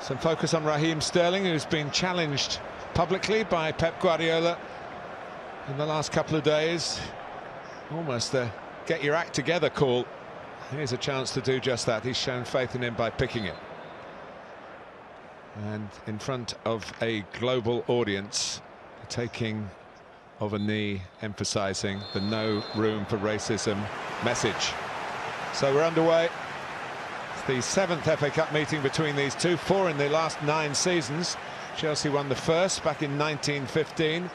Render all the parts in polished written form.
Some focus on Raheem Sterling, who's been challenged publicly by Pep Guardiola in the last couple of days. Almost a get your act together call. Here's a chance to do just that. He's shown faith in him by picking it. And in front of a global audience, the taking of a knee, emphasising the no room for racism message. So we're underway. It's the 7th FA Cup meeting between these two, 4 in the last 9 seasons. Chelsea won the first back in 1915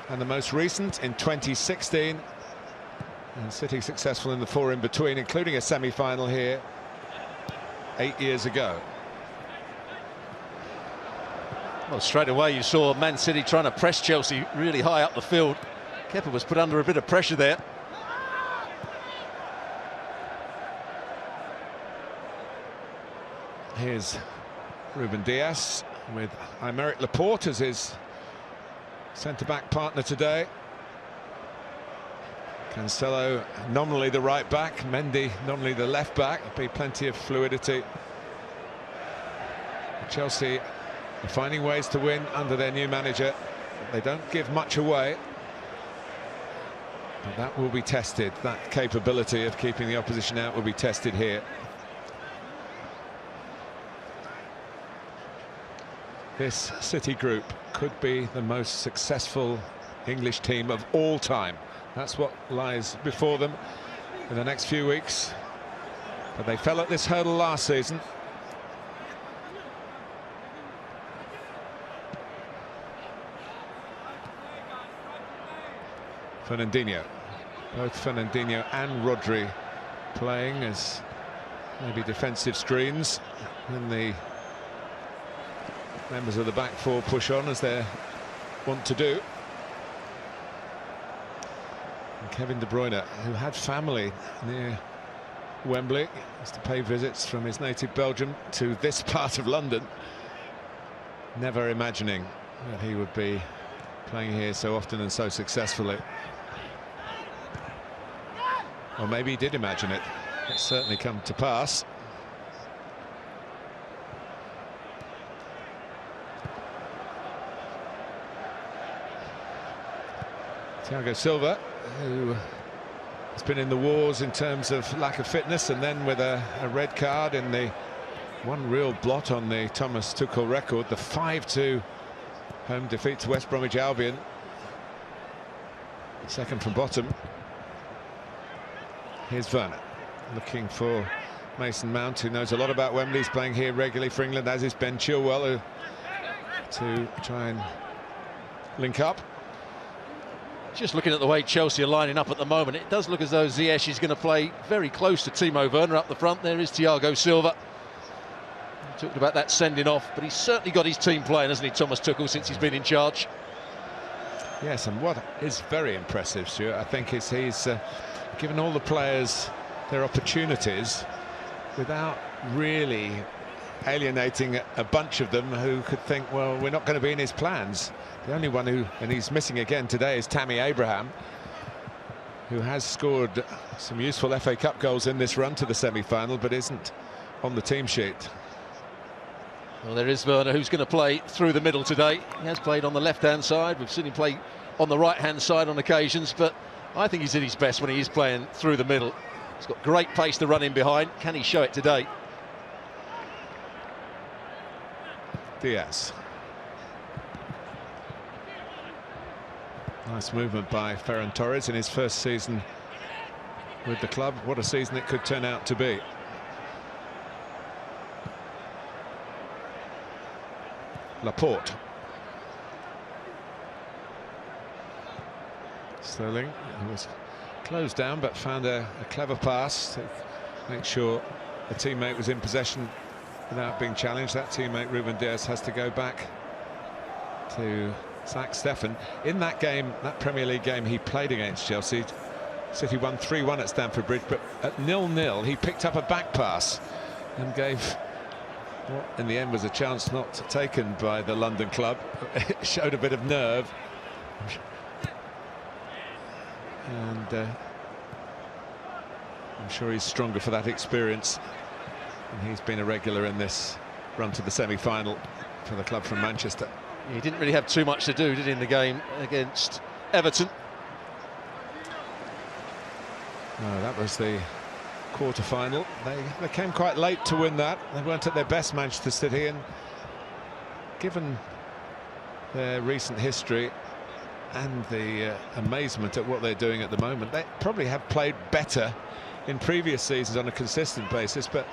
and the most recent in 2016. And City successful in the 4 in between, including a semi-final here 8 years ago. Well, straight away you saw Man City trying to press Chelsea really high up the field. Kepa was put under a bit of pressure there. Here's Ruben Dias with Aymeric Laporte as his centre-back partner today. Cancelo nominally the right back, Mendy nominally the left back. There'll be plenty of fluidity. Chelsea are finding ways to win under their new manager. They don't give much away, but that will be tested. That capability of keeping the opposition out will be tested here. This City group could be the most successful English team of all time. That's what lies before them in the next few weeks. But they fell at this hurdle last season. Fernandinho. Both Fernandinho and Rodri playing as maybe defensive screens, and the members of the back four push on as they want to do. And Kevin De Bruyne, who had family near Wembley, used to pay visits from his native Belgium to this part of London, never imagining that he would be playing here so often and so successfully. Or maybe he did imagine it. It's certainly come to pass. Thiago Silva, who has been in the wars in terms of lack of fitness, and then with a red card in the one real blot on the Thomas Tuchel record, the 5-2 home defeat to West Bromwich Albion. Second from bottom. Here's Werner, looking for Mason Mount, who knows a lot about Wembley. He's playing here regularly for England, as is Ben Chilwell, to try and link up. Just looking at the way Chelsea are lining up at the moment, it does look as though Ziyech is going to play very close to Timo Werner up the front. There is Thiago Silva. We talked about that sending off, but he's certainly got his team playing, hasn't he, Thomas Tuchel, since he's been in charge? Yes, and what is very impressive, Stuart, I think, is he's given all the players their opportunities without really alienating a bunch of them who could think, well, we're not going to be in his plans. The only one who, and he's missing again today, is Tammy Abraham, who has scored some useful FA Cup goals in this run to the semi-final, but isn't on the team sheet. Well, there is Werner, who's going to play through the middle today. He has played on the left-hand side. We've seen him play on the right-hand side on occasions, but I think he's at his best when he is playing through the middle. He's got great pace to run in behind. Can he show it today? Diaz. Nice movement by Ferran Torres in his first season with the club. What a season it could turn out to be. Laporte. Sterling, who was closed down but found a clever pass to make sure a teammate was in possession without being challenged. That teammate, Ruben Dias, has to go back to Zach Steffen. In that game, that Premier League game he played against Chelsea, City won 3-1 at Stamford Bridge, but at 0-0 he picked up a back pass and gave what in the end was a chance not taken by the London club. It showed a bit of nerve, and I'm sure he's stronger for that experience, and he's been a regular in this run to the semi-final for the club from Manchester. He didn't really have too much to do, did he, in the game against Everton? No, that was the quarter-final. They came quite late to win that. They weren't at their best, Manchester City, and given their recent history and the amazement at what they're doing at the moment, they probably have played better in previous seasons on a consistent basis, but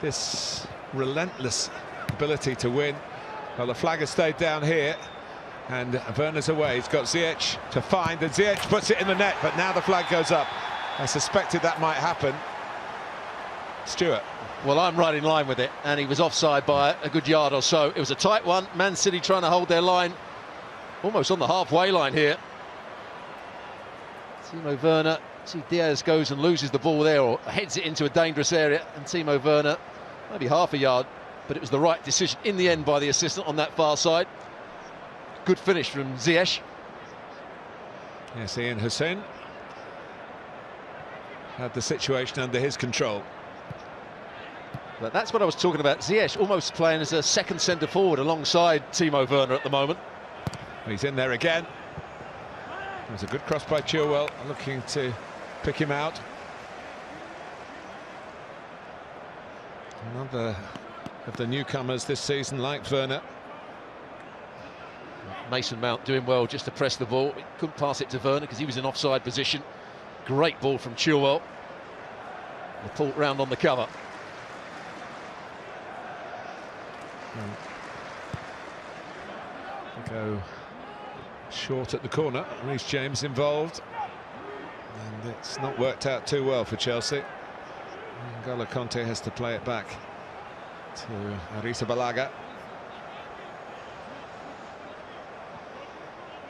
this relentless ability to win. Well, the flag has stayed down here, and Werner's away. He's got Ziyech to find, and Ziyech puts it in the net, but now the flag goes up. I suspected that might happen. Stuart. Well, I'm right in line with it, and he was offside by a good yard or so. It was a tight one. Man City trying to hold their line, almost on the halfway line here. Timo Werner, see Diaz goes and loses the ball there, or heads it into a dangerous area, and Timo Werner, maybe half a yard, but it was the right decision in the end by the assistant on that far side. Good finish from Ziyech. Yes, Ian Hussein had the situation under his control. But that's what I was talking about. Ziyech almost playing as a second centre forward alongside Timo Werner at the moment. He's in there again. It was a good cross by Chilwell, looking to pick him out. Another of the newcomers this season, like Werner. Mason Mount doing well just to press the ball. He couldn't pass it to Werner because he was in offside position. Great ball from Chilwell. Laporte round on the cover. Go short at the corner. Reece James involved, and it's not worked out too well for Chelsea. N'Golo Kanté has to play it back to Arrizabalaga.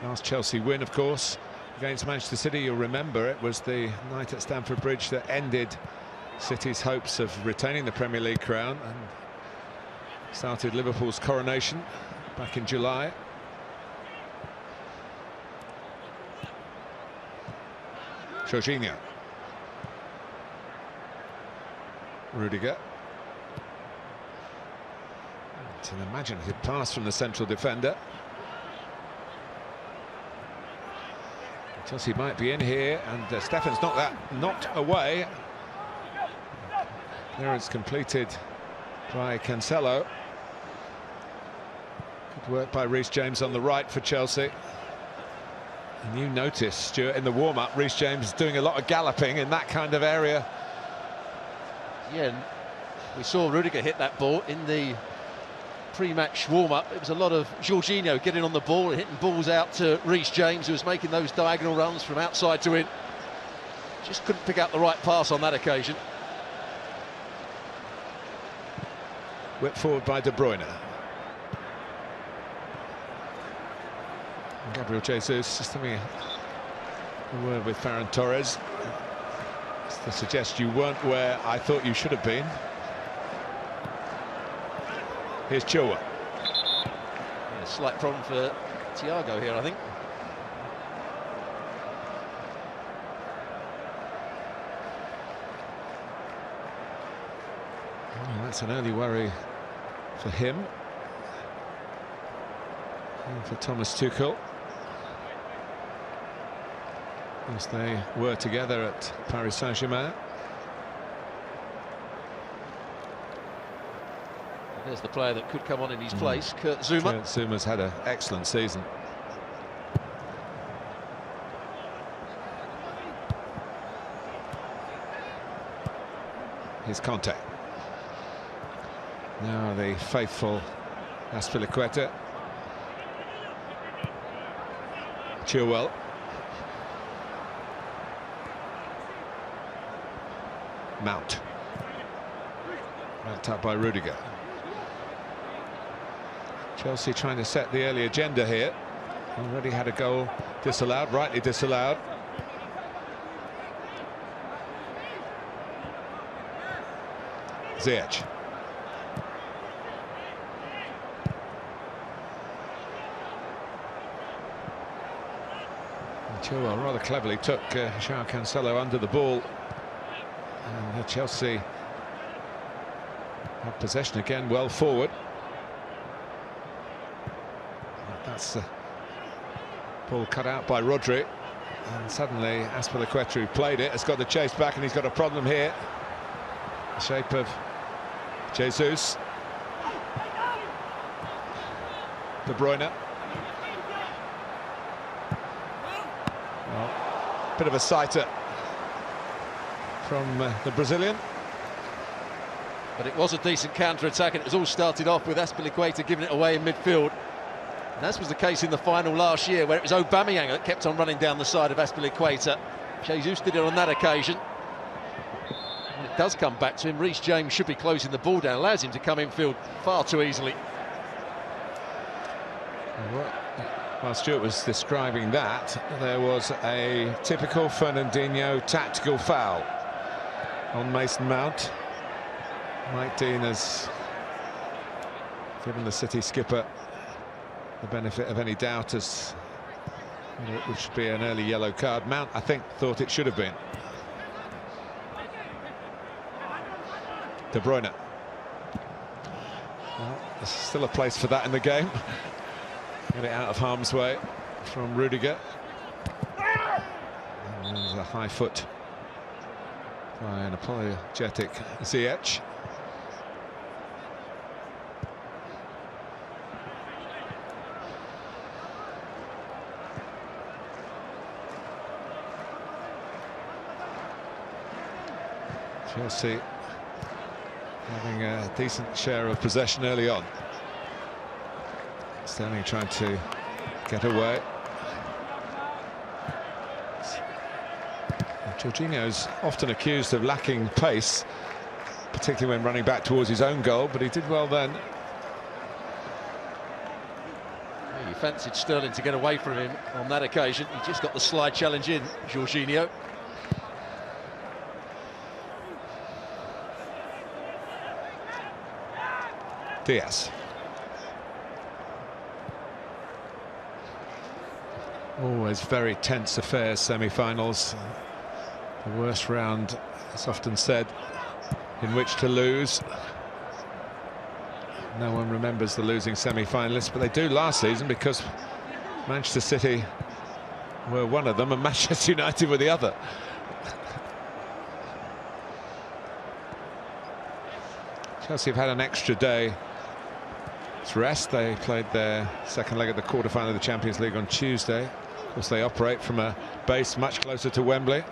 Last Chelsea win, of course, against Manchester City, you'll remember, it was the night at Stamford Bridge that ended City's hopes of retaining the Premier League crown and started Liverpool's coronation back in July. Jorginho. Rudiger. It's an imaginative pass from the central defender. Chelsea might be in here, and Steffen's knocked away. There it's completed by Cancelo. Good work by Reece James on the right for Chelsea. And you notice, Stuart, in the warm-up, Reece James doing a lot of galloping in that kind of area. Yeah, we saw Rudiger hit that ball in the pre-match warm-up. It was a lot of Jorginho getting on the ball and hitting balls out to Reece James, who was making those diagonal runs from outside to in. Just couldn't pick out the right pass on that occasion. Whipped forward by De Bruyne. And Gabriel Jesus just having a word with Ferran Torres to suggest you weren't where I thought you should have been. Here's Chilwell. Yeah, slight problem for Thiago here, I think. Oh, that's an early worry for him. And for Thomas Tuchel. As they were together at Paris Saint-Germain. There's the player that could come on in his place, Kurt Zouma. Kurt Zouma's had an excellent season. Here's Kanté. Now the faithful Azpilicueta. Chilwell. Mount. Backed up by Rudiger. Chelsea trying to set the early agenda here. Already had a goal disallowed, rightly disallowed. Ziyech. Chilwell rather cleverly took João Cancelo under the ball. And Chelsea have possession again, well forward. That's the ball cut out by Rodri. And suddenly Azpilicueta, who played it, has got the chase back, and he's got a problem here. The shape of Jesus. De Bruyne. Well, bit of a sighter from the Brazilian. But it was a decent counter-attack, and it was all started off with Azpilicueta giving it away in midfield. And as was the case in the final last year, where it was Aubameyang that kept on running down the side of Azpilicueta. Jesus did it on that occasion. When it does come back to him, Reece James should be closing the ball down, allows him to come infield far too easily. While Stuart was describing that, there was a typical Fernandinho tactical foul on Mason Mount. Mike Dean has given the City skipper the benefit of any doubt as it should be an early yellow card. Mount, I think, thought it should have been. De Bruyne. Well, there's still a place for that in the game. Get it out of harm's way from Rudiger. And there's a high foot by an apologetic Ziyech. Chelsea having a decent share of possession early on. Sterling trying to get away. Jorginho's often accused of lacking pace, particularly when running back towards his own goal, but he did well then. He fancied Sterling to get away from him on that occasion. He just got the slide challenge in, Jorginho. Diaz. Always very tense affairs, semi-finals. The worst round, it's often said, in which to lose. No one remembers the losing semi-finalists, but they do last season, because Manchester City were one of them and Manchester United were the other. Chelsea have had an extra day to rest. They played their second leg of the quarter-final of the Champions League on Tuesday. Of course, they operate from a base much closer to Wembley.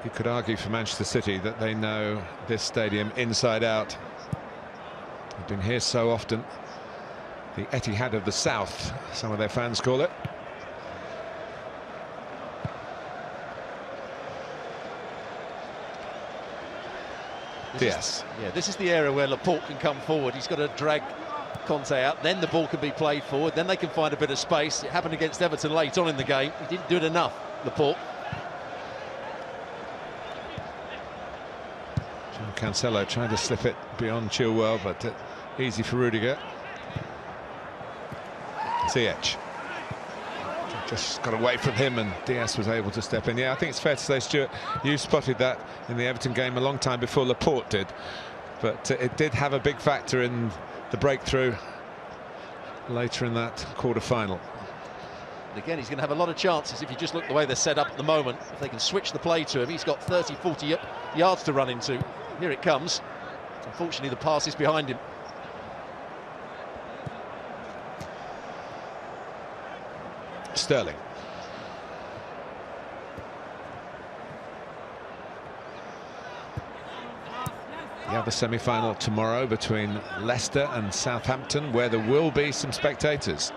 You could argue for Manchester City that they know this stadium inside out. They've been here so often. The Etihad of the South, some of their fans call it. Yes. Yeah, this is the area where Laporte can come forward. He's got to drag Conte out, then the ball can be played forward, then they can find a bit of space. It happened against Everton late on in the game. He didn't do it enough, Laporte. Cancelo trying to slip it beyond Chilwell, but easy for Rudiger. Ziyech just got away from him, and Diaz was able to step in. Yeah, I think it's fair to say, Stuart, you spotted that in the Everton game a long time before Laporte did, but it did have a big factor in the breakthrough later in that quarter-final. Again, he's going to have a lot of chances if you just look the way they're set up at the moment. If they can switch the play to him, he's got 30, 40 yards to run into. Here it comes. Unfortunately, the pass is behind him. Sterling. The other semi-final tomorrow between Leicester and Southampton, where there will be some spectators.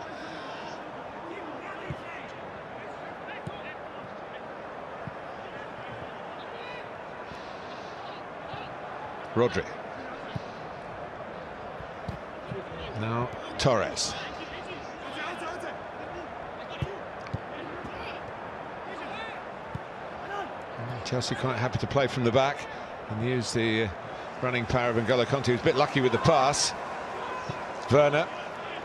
Rodri. Now Torres. Chelsea quite happy to play from the back and use the running power of N'Golo Kanté. He was a bit lucky with the pass. Werner.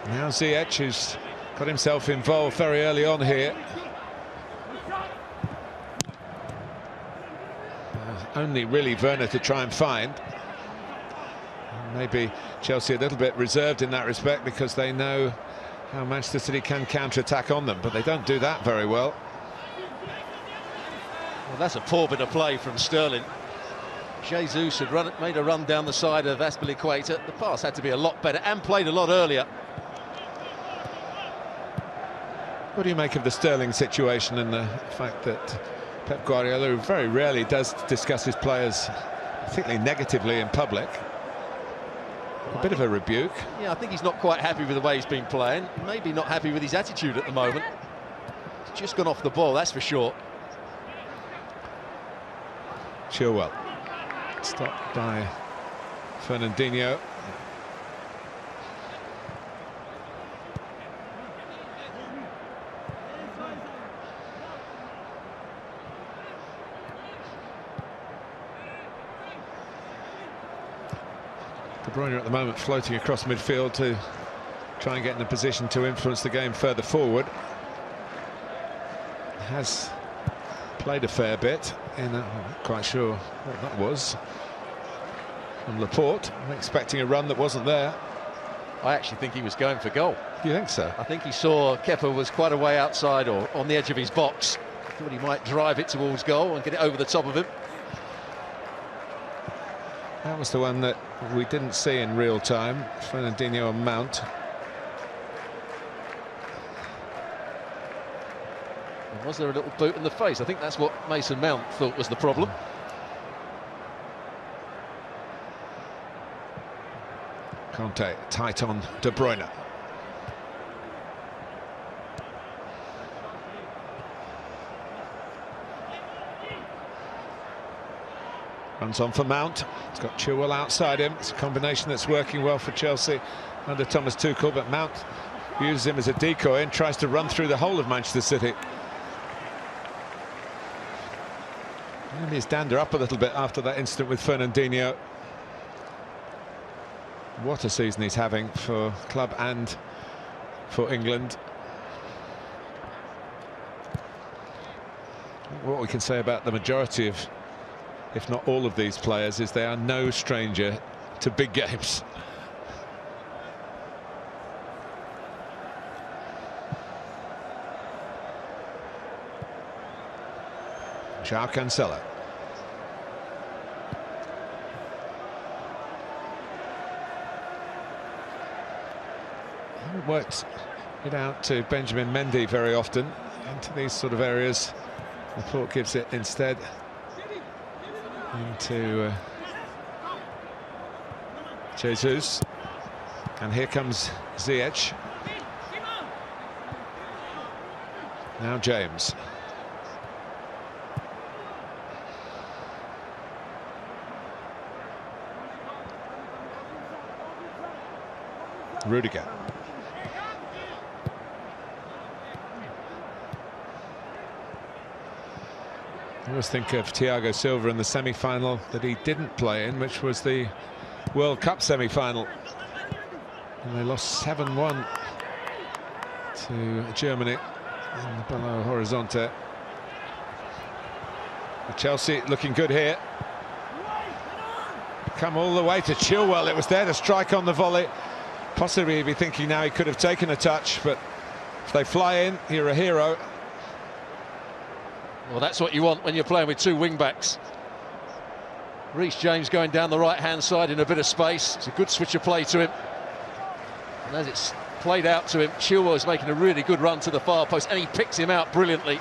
Now Ziyech, who's got himself involved very early on here. Only really Werner to try and find. Maybe Chelsea a little bit reserved in that respect because they know how Manchester City can counter-attack on them, but they don't do that very well. Well, that's a poor bit of play from Sterling. Jesus had made a run down the side of Azpilicueta. The pass had to be a lot better and played a lot earlier. What do you make of the Sterling situation and the fact that Pep Guardiola, who very rarely does discuss his players, particularly negatively in public, a bit of a rebuke? Yeah, I think he's not quite happy with the way he's been playing. Maybe not happy with his attitude at the moment. He's just gone off the ball, that's for sure. Chilwell. Stopped by Fernandinho. De Bruyne at the moment floating across midfield to try and get in a position to influence the game further forward. Has played a fair bit in I'm not quite sure what that was from Laporte. I'm expecting a run that wasn't there. I actually think he was going for goal. Do you think so? I think he saw Kepa was quite a way outside or on the edge of his box. Thought he might drive it towards goal and get it over the top of him. That was the one that we didn't see in real time. Fernandinho and Mount. And was there a little boot in the face? I think that's what Mason Mount thought was the problem. Conte tight on De Bruyne. Runs on for Mount. It's got Chilwell outside him. It's a combination that's working well for Chelsea under Thomas Tuchel, but Mount uses him as a decoy and tries to run through the whole of Manchester City. Maybe he's dander up a little bit after that incident with Fernandinho. What a season he's having for club and for England. What we can say about the majority of, if not all of these players, is they are no stranger to big games. João Cancelo. Works it out to Benjamin Mendy very often into these sort of areas. Laporte gives it instead into Jesus, and here comes Ziyech. Now James. Rudiger. I always think of Thiago Silva in the semi-final that he didn't play in, which was the World Cup semi-final. And they lost 7-1 to Germany in Belo Horizonte. Chelsea looking good here. Come all the way to Chilwell. It was there to strike on the volley. Possibly he'd be thinking now he could have taken a touch, but if they fly in, you're a hero. Well, that's what you want when you're playing with two wing-backs. Reece James going down the right-hand side in a bit of space. It's a good switch of play to him. And as it's played out to him, Chilwell is making a really good run to the far post, and he picks him out brilliantly.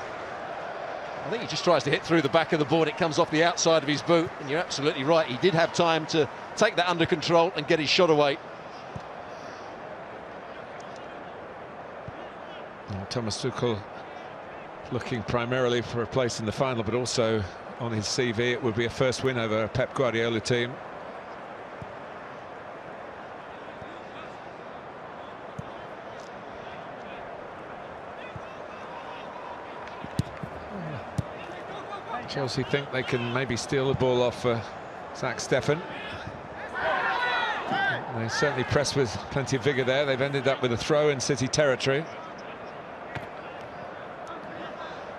I think he just tries to hit through the back of the board. It comes off the outside of his boot, and you're absolutely right. He did have time to take that under control and get his shot away. Thomas Tuchel looking primarily for a place in the final, but also on his CV it would be a first win over a Pep Guardiola team. Chelsea think they can maybe steal the ball off Zach Steffen. They certainly pressed with plenty of vigour there. They've ended up with a throw in City territory.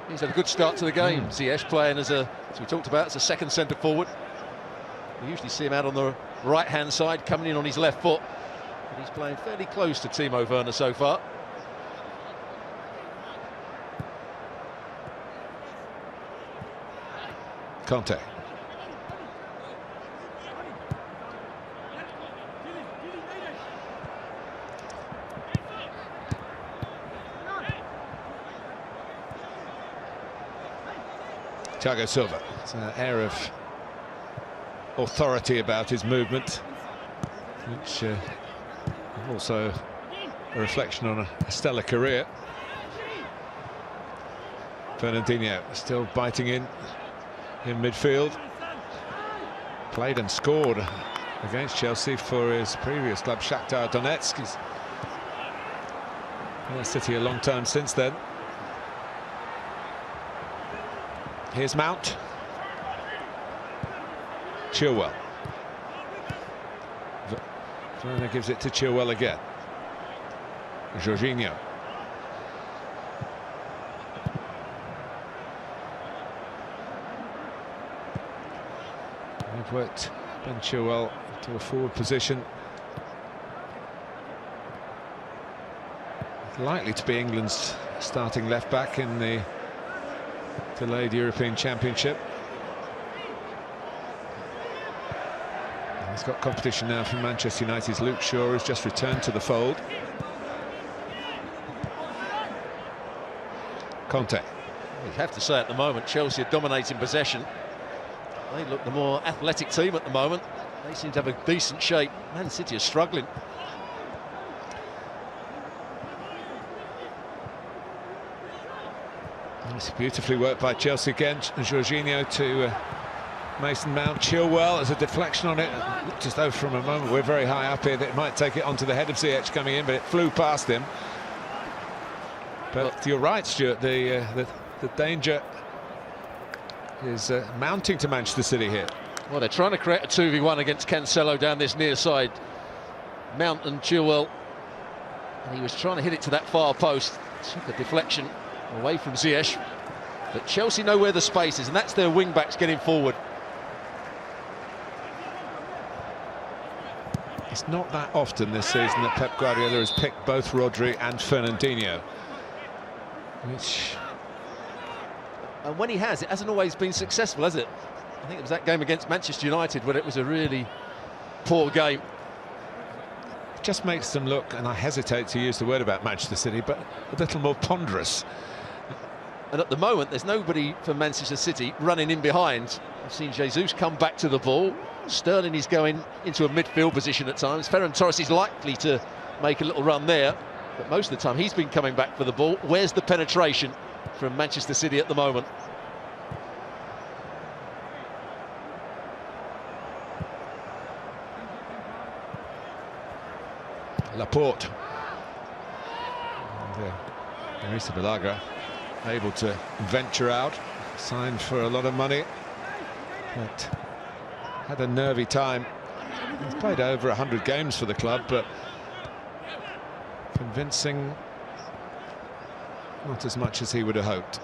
He's had a good start to the game. Ziyech playing as we talked about, as a second centre forward. We usually see him out on the right-hand side, coming in on his left foot. But he's playing fairly close to Timo Werner so far. Conte. Thiago Silva. It's an air of authority about his movement, which also a reflection on a stellar career. Fernandinho still biting in midfield. Played and scored against Chelsea for his previous club, Shakhtar Donetsk. He's been at City a long time since then. Here's Mount. Chilwell. Werner gives it to Chilwell again. Jorginho. They've worked Ben Chilwell to a forward position. Likely to be England's starting left-back in the delayed European Championship. He's got competition now from Manchester United's Luke Shaw, who's just returned to the fold. Conte. You have to say at the moment Chelsea are dominating possession. They look the more athletic team at the moment. They seem to have a decent shape. Man City are struggling. It's beautifully worked by Chelsea again. Jorginho to Mason Mount. Chilwell as a deflection on it. Looked as though from a moment we're very high up here that it might take it onto the head of Ziyech coming in, but it flew past him. But you're right, Stuart, the danger is mounting to Manchester City here. Well, they're trying to create a 2v1 against Cancelo down this near side. Mount and Chilwell. And he was trying to hit it to that far post. Took a deflection away from Ziyech. But Chelsea know where the space is, and that's their wing-backs getting forward. It's not that often this season that Pep Guardiola has picked both Rodri and Fernandinho. And when he has, it hasn't always been successful, has it? I think it was that game against Manchester United where it was a really poor game. It just makes them look, and I hesitate to use the word about Manchester City, but a little more ponderous. And at the moment, there's nobody for Manchester City running in behind. I've seen Jesus come back to the ball. Sterling is going into a midfield position at times. Ferran Torres is likely to make a little run there, but most of the time he's been coming back for the ball. Where's the penetration from Manchester City at the moment? Laporte. And Marisa Balagra able to venture out, signed for a lot of money, but had a nervy time. He's played over 100 games for the club, but convincing not as much as he would have hoped.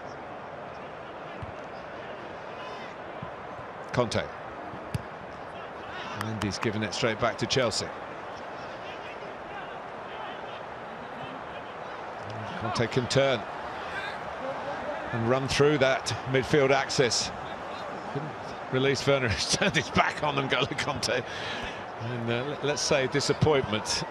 Conte. And he's given it straight back to Chelsea. Conte can turn and run through that midfield axis. Couldn't release Werner, who's turned his back on N'Golo Conte. And let's say disappointment.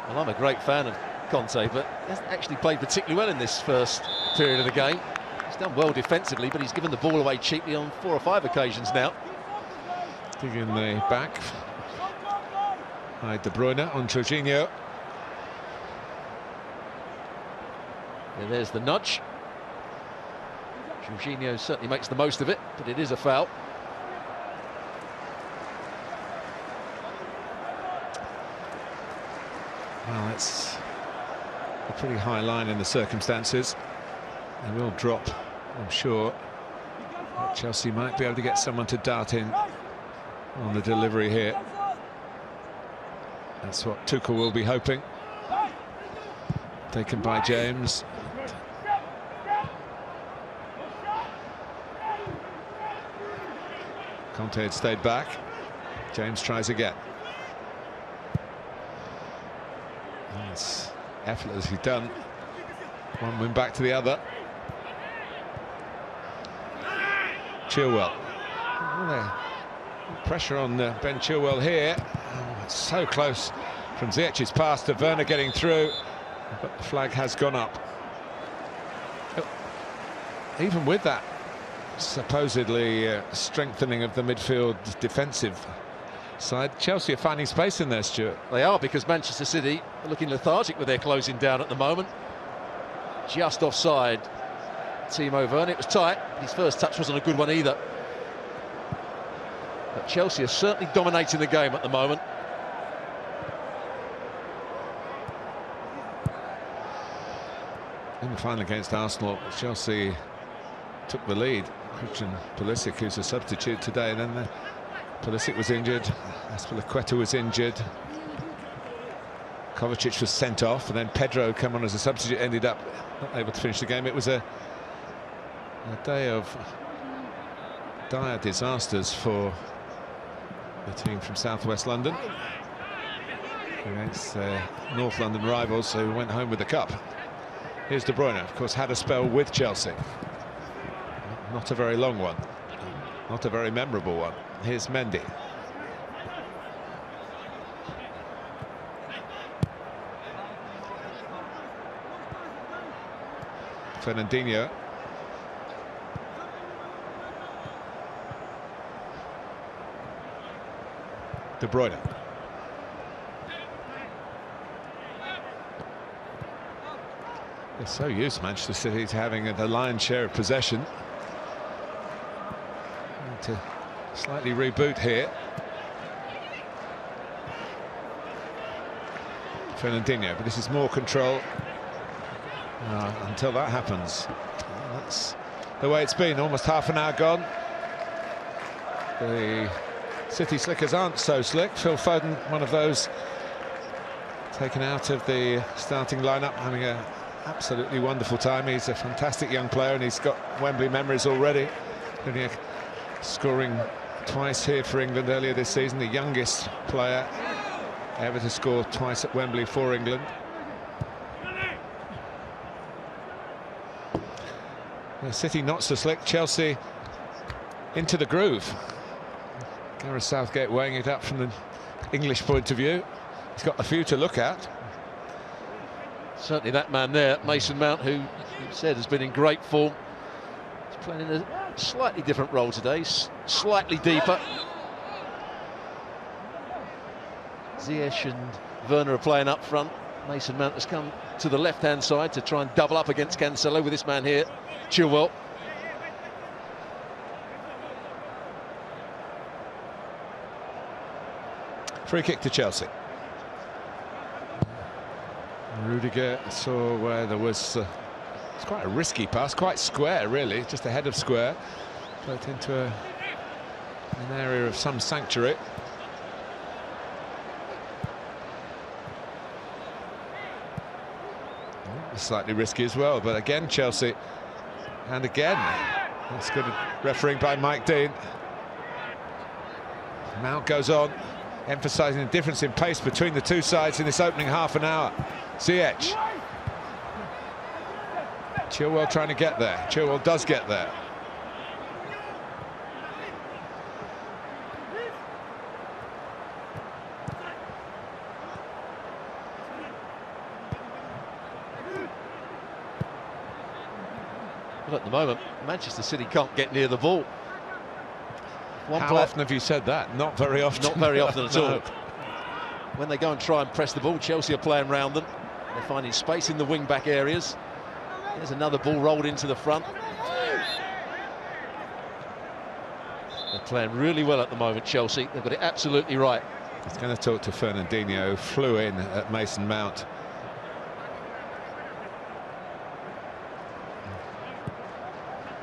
Well, I'm a great fan of Conte, but he hasn't actually played particularly well in this first period of the game. He's done well defensively, but he's given the ball away cheaply on 4 or 5 occasions now. Dig in the back. By De Bruyne on Jorginho. And there's the nudge. Jorginho certainly makes the most of it, but it is a foul. Well, it's a pretty high line in the circumstances. They will drop, I'm sure. But Chelsea might be able to get someone to dart in on the delivery here. That's what Tuchel will be hoping. Taken by James. Conte had stayed back. James tries again. It's effortlessly done. One win back to the other. Chilwell. Pressure on Ben Chilwell here. Oh, it's so close from Ziyech's pass to Werner getting through, but the flag has gone up. Even with that supposedly strengthening of the midfield defensive side, Chelsea are finding space in there, Stuart. They are, because Manchester City are looking lethargic with their closing down at the moment. Just offside Timo Werner. It was tight. His first touch wasn't a good one either. But Chelsea are certainly dominating the game at the moment. In the final against Arsenal, Chelsea took the lead. Christian Pulisic, who's a substitute today, and then Pulisic was injured, Azpilicueta was injured, Kovacic was sent off, and then Pedro came on as a substitute, ended up not able to finish the game. It was a day of dire disasters for the team from southwest London against their North London rivals, who went home with the cup. Here's De Bruyne, of course, had a spell with Chelsea. Not a very long one, not a very memorable one. Here's Mendy. Fernandinho. De Bruyne. They're so used, Manchester City, to having the lion's share of possession. Need to slightly reboot here. Fernandinho, but this is more control. Until that happens. That's the way it's been. Almost half an hour gone. The City slickers aren't so slick. Phil Foden, one of those taken out of the starting lineup, having an absolutely wonderful time. He's a fantastic young player, and he's got Wembley memories already. Scoring twice here for England earlier this season, the youngest player ever to score twice at Wembley for England. City not so slick. Chelsea into the groove. Gareth Southgate weighing it up from the English point of view. He's got a few to look at. Certainly that man there, Mason Mount, who you said has been in great form. He's playing in a slightly different role today, slightly deeper. Ziyech and Werner are playing up front. Mason Mount has come to the left-hand side to try and double up against Cancelo with this man here, Chilwell. Free kick to Chelsea. Rudiger saw where there was it's quite a risky pass, quite square really, just ahead of square, but into an area of some sanctuary. Slightly risky as well, but again Chelsea, and again that's good refereeing by Mike Dean. Mount goes on, emphasising the difference in pace between the two sides in this opening half an hour. Ziyech. Chilwell trying to get there. Chilwell does get there. But at the moment, Manchester City can't get near the ball. How often have you said that? Not very often. Not very often at all. No. When they go and try and press the ball, Chelsea are playing round them. They're finding space in the wing-back areas. There's another ball rolled into the front. They're playing really well at the moment, Chelsea. They've got it absolutely right. He's going to talk to Fernandinho, flew in at Mason Mount.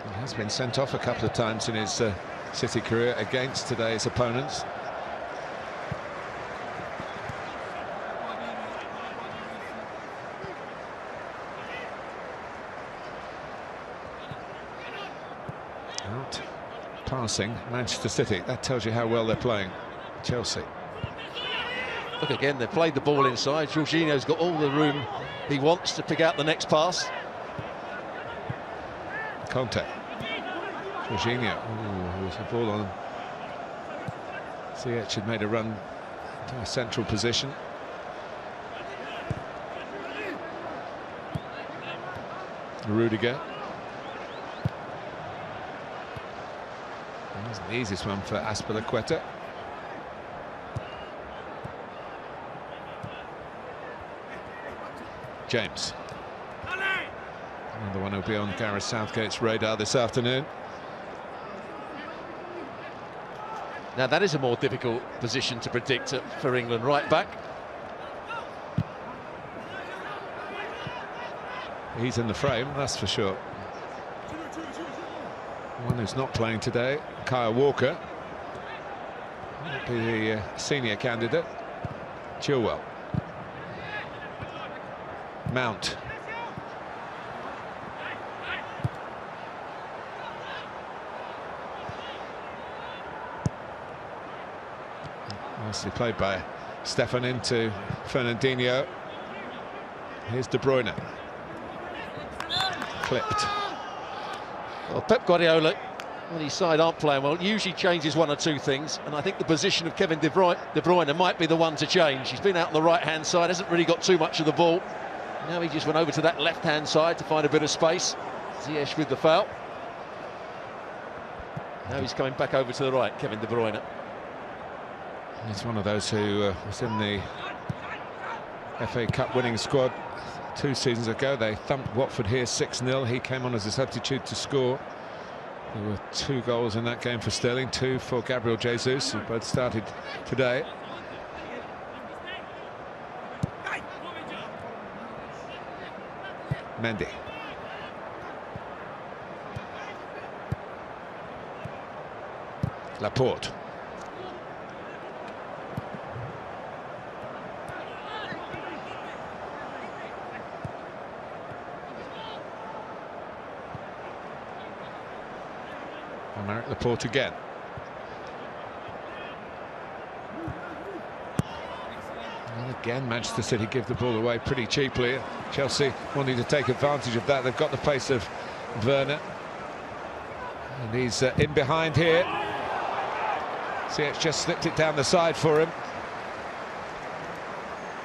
He has been sent off a couple of times in his City career against today's opponents. passing Manchester City. That tells you how well they're playing. Chelsea. Look again, they've played the ball inside. Jorginho's got all the room he wants to pick out the next pass. Conte. Jorginho. Ooh, there's a ball on. Ziyech had made a run to a central position. Rudiger. That was the easiest one for Azpilicueta. James. Another one who'll be on Gareth Southgate's radar this afternoon. Now that is a more difficult position to predict for England, right back. He's in the frame, that's for sure. One who's not playing today, Kyle Walker. Might be the senior candidate. Chilwell. Mount. Nicely played by Stefan into Fernandinho. Here's De Bruyne. Clipped. Well, Pep Guardiola, when his side aren't playing well, usually changes one or two things, and I think the position of Kevin De Bruyne might be the one to change. He's been out on the right-hand side, hasn't really got too much of the ball. Now he just went over to that left-hand side to find a bit of space. Ziyech with the foul. Now he's coming back over to the right, Kevin De Bruyne. He's one of those who was in the FA Cup winning squad 2 seasons ago. They thumped Watford here 6-0. He came on as a substitute to score. There were 2 goals in that game for Sterling, 2 for Gabriel Jesus, who both started today. Mendy. Laporte. Laporte again. And again, Manchester City give the ball away pretty cheaply. Chelsea wanting to take advantage of that. They've got the pace of Werner. And he's in behind here. Ziyech just slipped it down the side for him.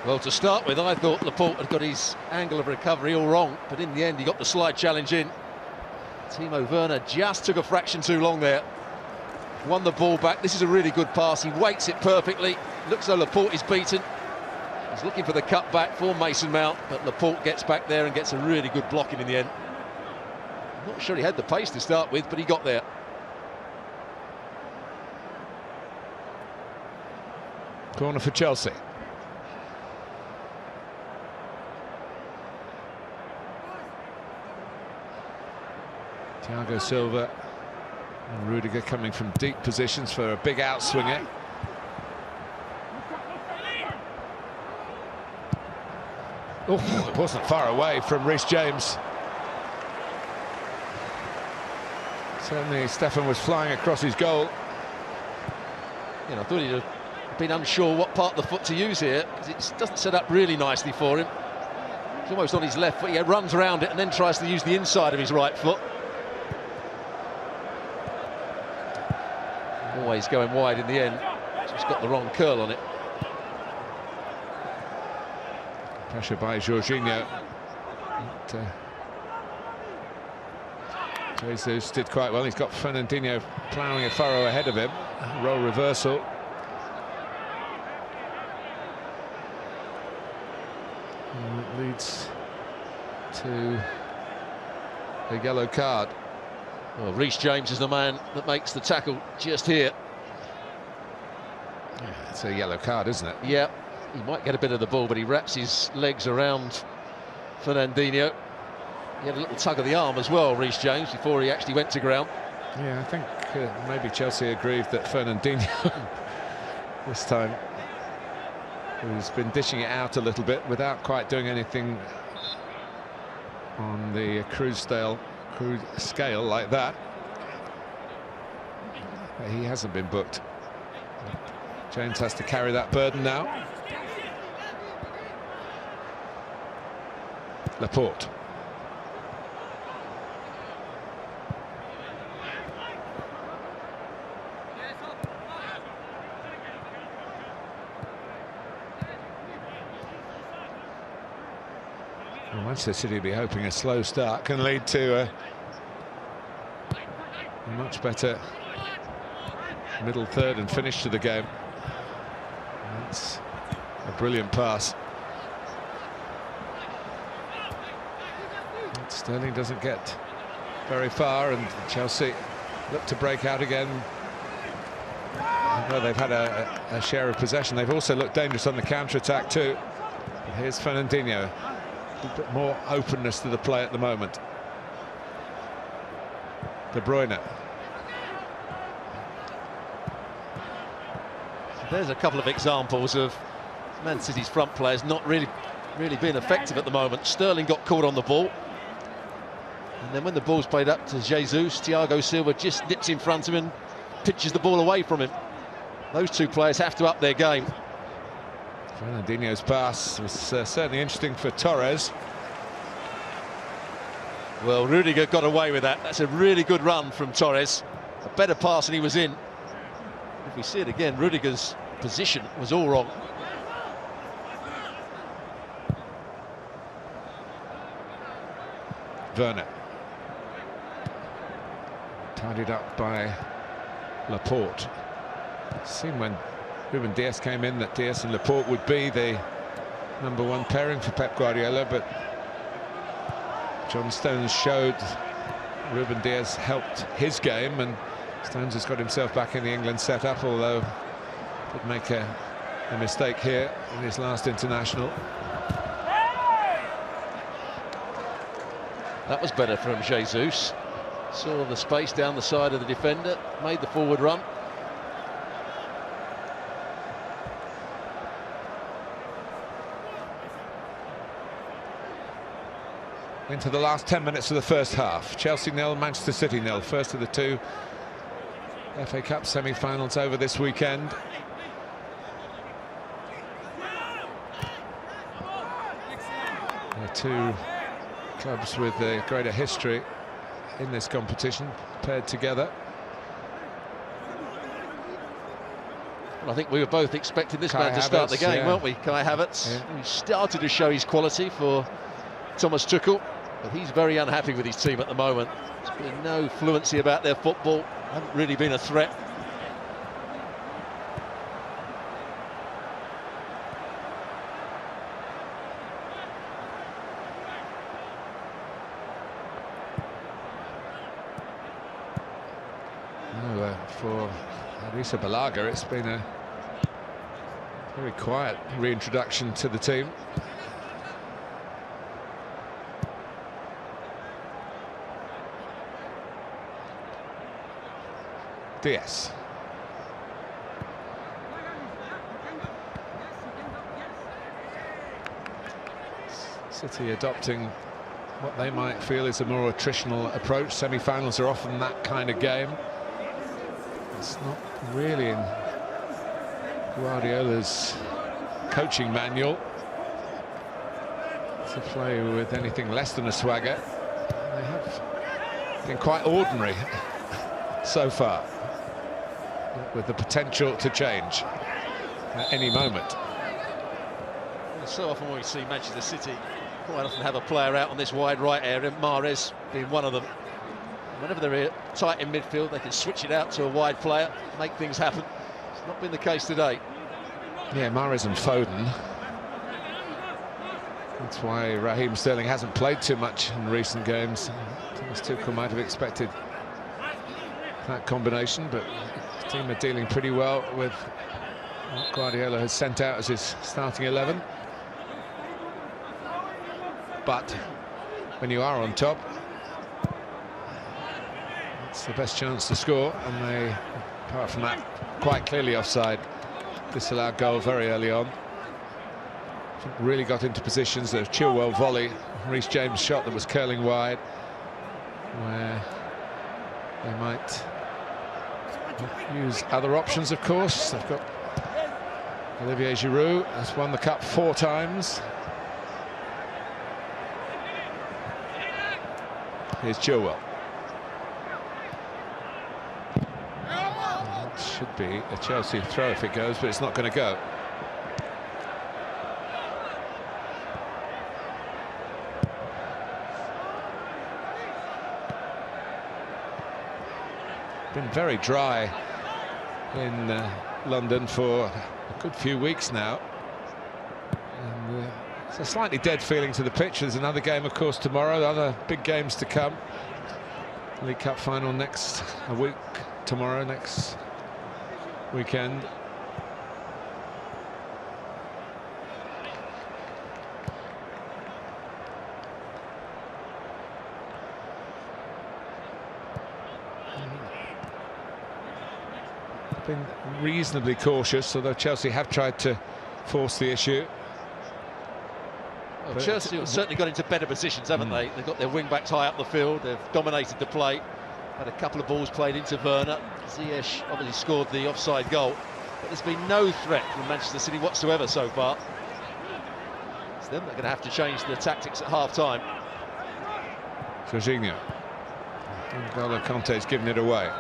Well, to start with, I thought Laporte had got his angle of recovery all wrong, but in the end he got the slide challenge in. Timo Werner just took a fraction too long there. Won the ball back. This is a really good pass. He weights it perfectly. Looks though Laporte is beaten. He's looking for the cut back for Mason Mount, but Laporte gets back there and gets a really good blocking in the end. I'm not sure he had the pace to start with, but he got there. Corner for Chelsea. Thiago Silva and Rudiger coming from deep positions for a big outswinger. Oh, it wasn't far away from Reece James. Certainly Stefan was flying across his goal. You know, I thought he'd have been unsure what part of the foot to use here, because it doesn't set up really nicely for him. He's almost on his left foot. He runs around it and then tries to use the inside of his right foot. Always going wide in the end. Just got the wrong curl on it. Pressure by Jorginho. Jesus did quite well. He's got Fernandinho ploughing a furrow ahead of him. Role reversal. And it leads to a yellow card. Well, Reece James is the man that makes the tackle just here. Yeah, it's a yellow card, isn't it? Yeah, he might get a bit of the ball, but he wraps his legs around Fernandinho. He had a little tug of the arm as well, Reece James, before he actually went to ground. Yeah, I think maybe Chelsea aggrieved that Fernandinho this time has been dishing it out a little bit without quite doing anything on the crude scale like that. He hasn't been booked. James has to carry that burden now. Laporte. Well, Manchester City will be hoping a slow start can lead to a much better middle third and finish to the game. That's a brilliant pass. Sterling doesn't get very far, and Chelsea look to break out again. Although they've had a share of possession, they've also looked dangerous on the counter-attack too. But here's Fernandinho. A bit more openness to the play at the moment. De Bruyne. There's a couple of examples of Man City's front players not really being effective at the moment. Sterling got caught on the ball, and then when the ball's played up to Jesus, Thiago Silva just nips in front of him and pitches the ball away from him. Those two players have to up their game. Fernandinho's pass was certainly interesting for Torres. Well, Rudiger got away with that. That's a really good run from Torres. A better pass than he was in. If we see it again, Rudiger's position was all wrong. Werner. Tidied up by Laporte. Seen when Ruben Dias came in that Dias and Laporte would be the #1 pairing for Pep Guardiola, but John Stones showed Ruben Dias helped his game, and Stones has got himself back in the England setup, although did make a mistake here in his last international. That was better from Jesus. Saw the space down the side of the defender, made the forward run. Into the last 10 minutes of the first half. Chelsea 0, Manchester City 0. First of the two FA Cup semi-finals over this weekend. The two clubs with a greater history in this competition paired together. Well, I think we were both expecting this man to start the game, weren't we? Kai Havertz. Yeah. He started to show his quality for Thomas Tuchel, but he's very unhappy with his team at the moment. There's been no fluency about their football, haven't really been a threat. No, for Arisa Balaga, it's been a very quiet reintroduction to the team. Dias. City adopting what they might feel is a more attritional approach. Semi-finals are often that kind of game. It's not really in Guardiola's coaching manual to play with anything less than a swagger. They have been quite ordinary so far, with the potential to change at any moment. So often when we see Manchester City quite often have a player out on this wide right area, Mahrez being one of them. Whenever they're tight in midfield, they can switch it out to a wide player, make things happen. It's not been the case today. Yeah, Mahrez and Foden. That's why Raheem Sterling hasn't played too much in recent games. Thomas Tuchel might have expected that combination, but the team are dealing pretty well with what Guardiola has sent out as his starting 11. But when you are on top, it's the best chance to score, and they, apart from that, quite clearly offside, disallowed goal very early on. Really got into positions. The Chilwell volley, Reece James shot that was curling wide, where they might use other options, of course. They've got Olivier Giroud, has won the cup 4 times. Here's Chilwell. It should be a Chelsea throw if it goes, but it's not going to go. Been very dry in London for a good few weeks now. And, it's a slightly dead feeling to the pitch. There's another game, of course, tomorrow. Other big games to come. League Cup final next week, tomorrow, next weekend. Been reasonably cautious, although Chelsea have tried to force the issue. Well, Chelsea have certainly got into better positions, haven't they? They've got their wing-backs high up the field, they've dominated the play, had a couple of balls played into Werner. Ziyech obviously scored the offside goal, but there's been no threat from Manchester City whatsoever so far. It's them that are going to have to change their tactics at half-time. Jorginho. N'Golo Kante's given it away.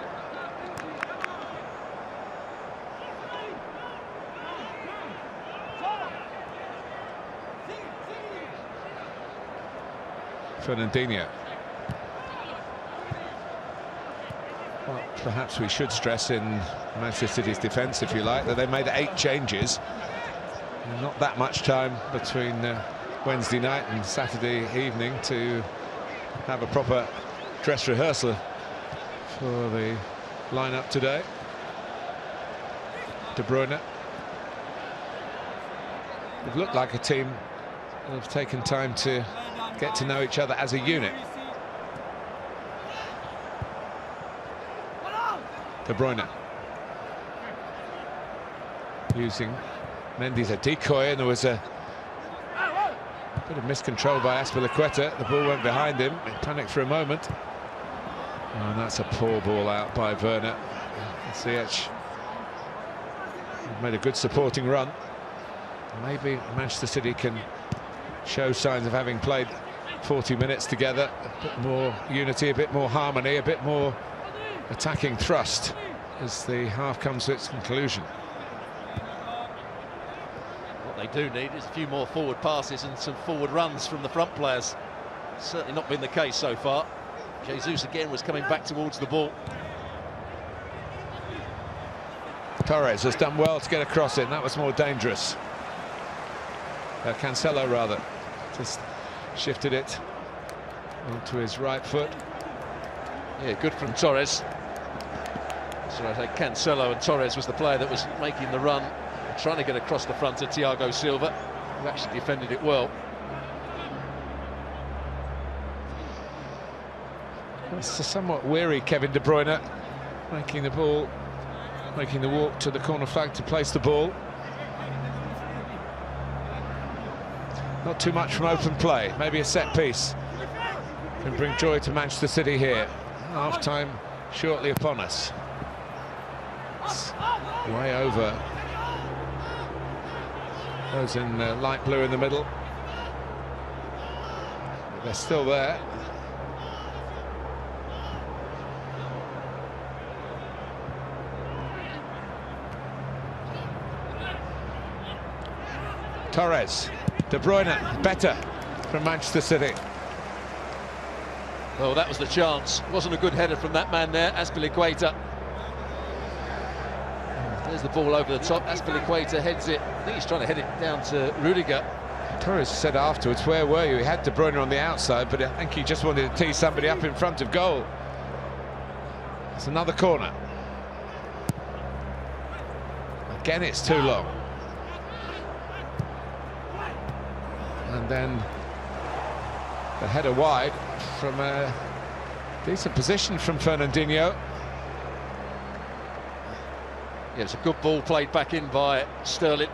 Fernandinho. Well, perhaps we should stress in Manchester City's defence, if you like, that they made 8 changes. Not that much time between Wednesday night and Saturday evening to have a proper dress rehearsal for the lineup today. De Bruyne. They've looked like a team that have taken time to get to know each other as a unit. De Bruyne using Mendy as a decoy, and there was a bit of miscontrol by Azpilicueta. The ball went behind him, he panicked for a moment, and that's a poor ball out by Werner. Ziyech made a good supporting run. Maybe Manchester City can show signs of having played 40 minutes together, a bit more unity, a bit more harmony, a bit more attacking thrust as the half comes to its conclusion. What they do need is a few more forward passes and some forward runs from the front players. Certainly not been the case so far. Jesus again was coming back towards the ball. Torres has done well to get across it, and that was more dangerous. Cancelo rather just shifted it onto his right foot. Yeah, good from Torres. So I say Cancelo, and Torres was the player that was making the run, trying to get across the front of Thiago Silva, who actually defended it well. It's a somewhat weary Kevin De Bruyne, making the walk to the corner flag to place the ball. Not too much from open play, maybe a set piece can bring joy to Manchester City here. Half-time shortly upon us. It's way over. Those in light blue in the middle. But they're still there. Torres. De Bruyne, better from Manchester City. Well, that was the chance. Wasn't a good header from that man there, Azpilicueta. There's the ball over the top. Azpilicueta heads it. I think he's trying to head it down to Rudiger. Torres said afterwards, where were you? He had De Bruyne on the outside, but I think he just wanted to tee somebody up in front of goal. It's another corner. Again, it's too long. And then the header wide from a decent position from Fernandinho. Yeah, it's a good ball played back in by Sterling.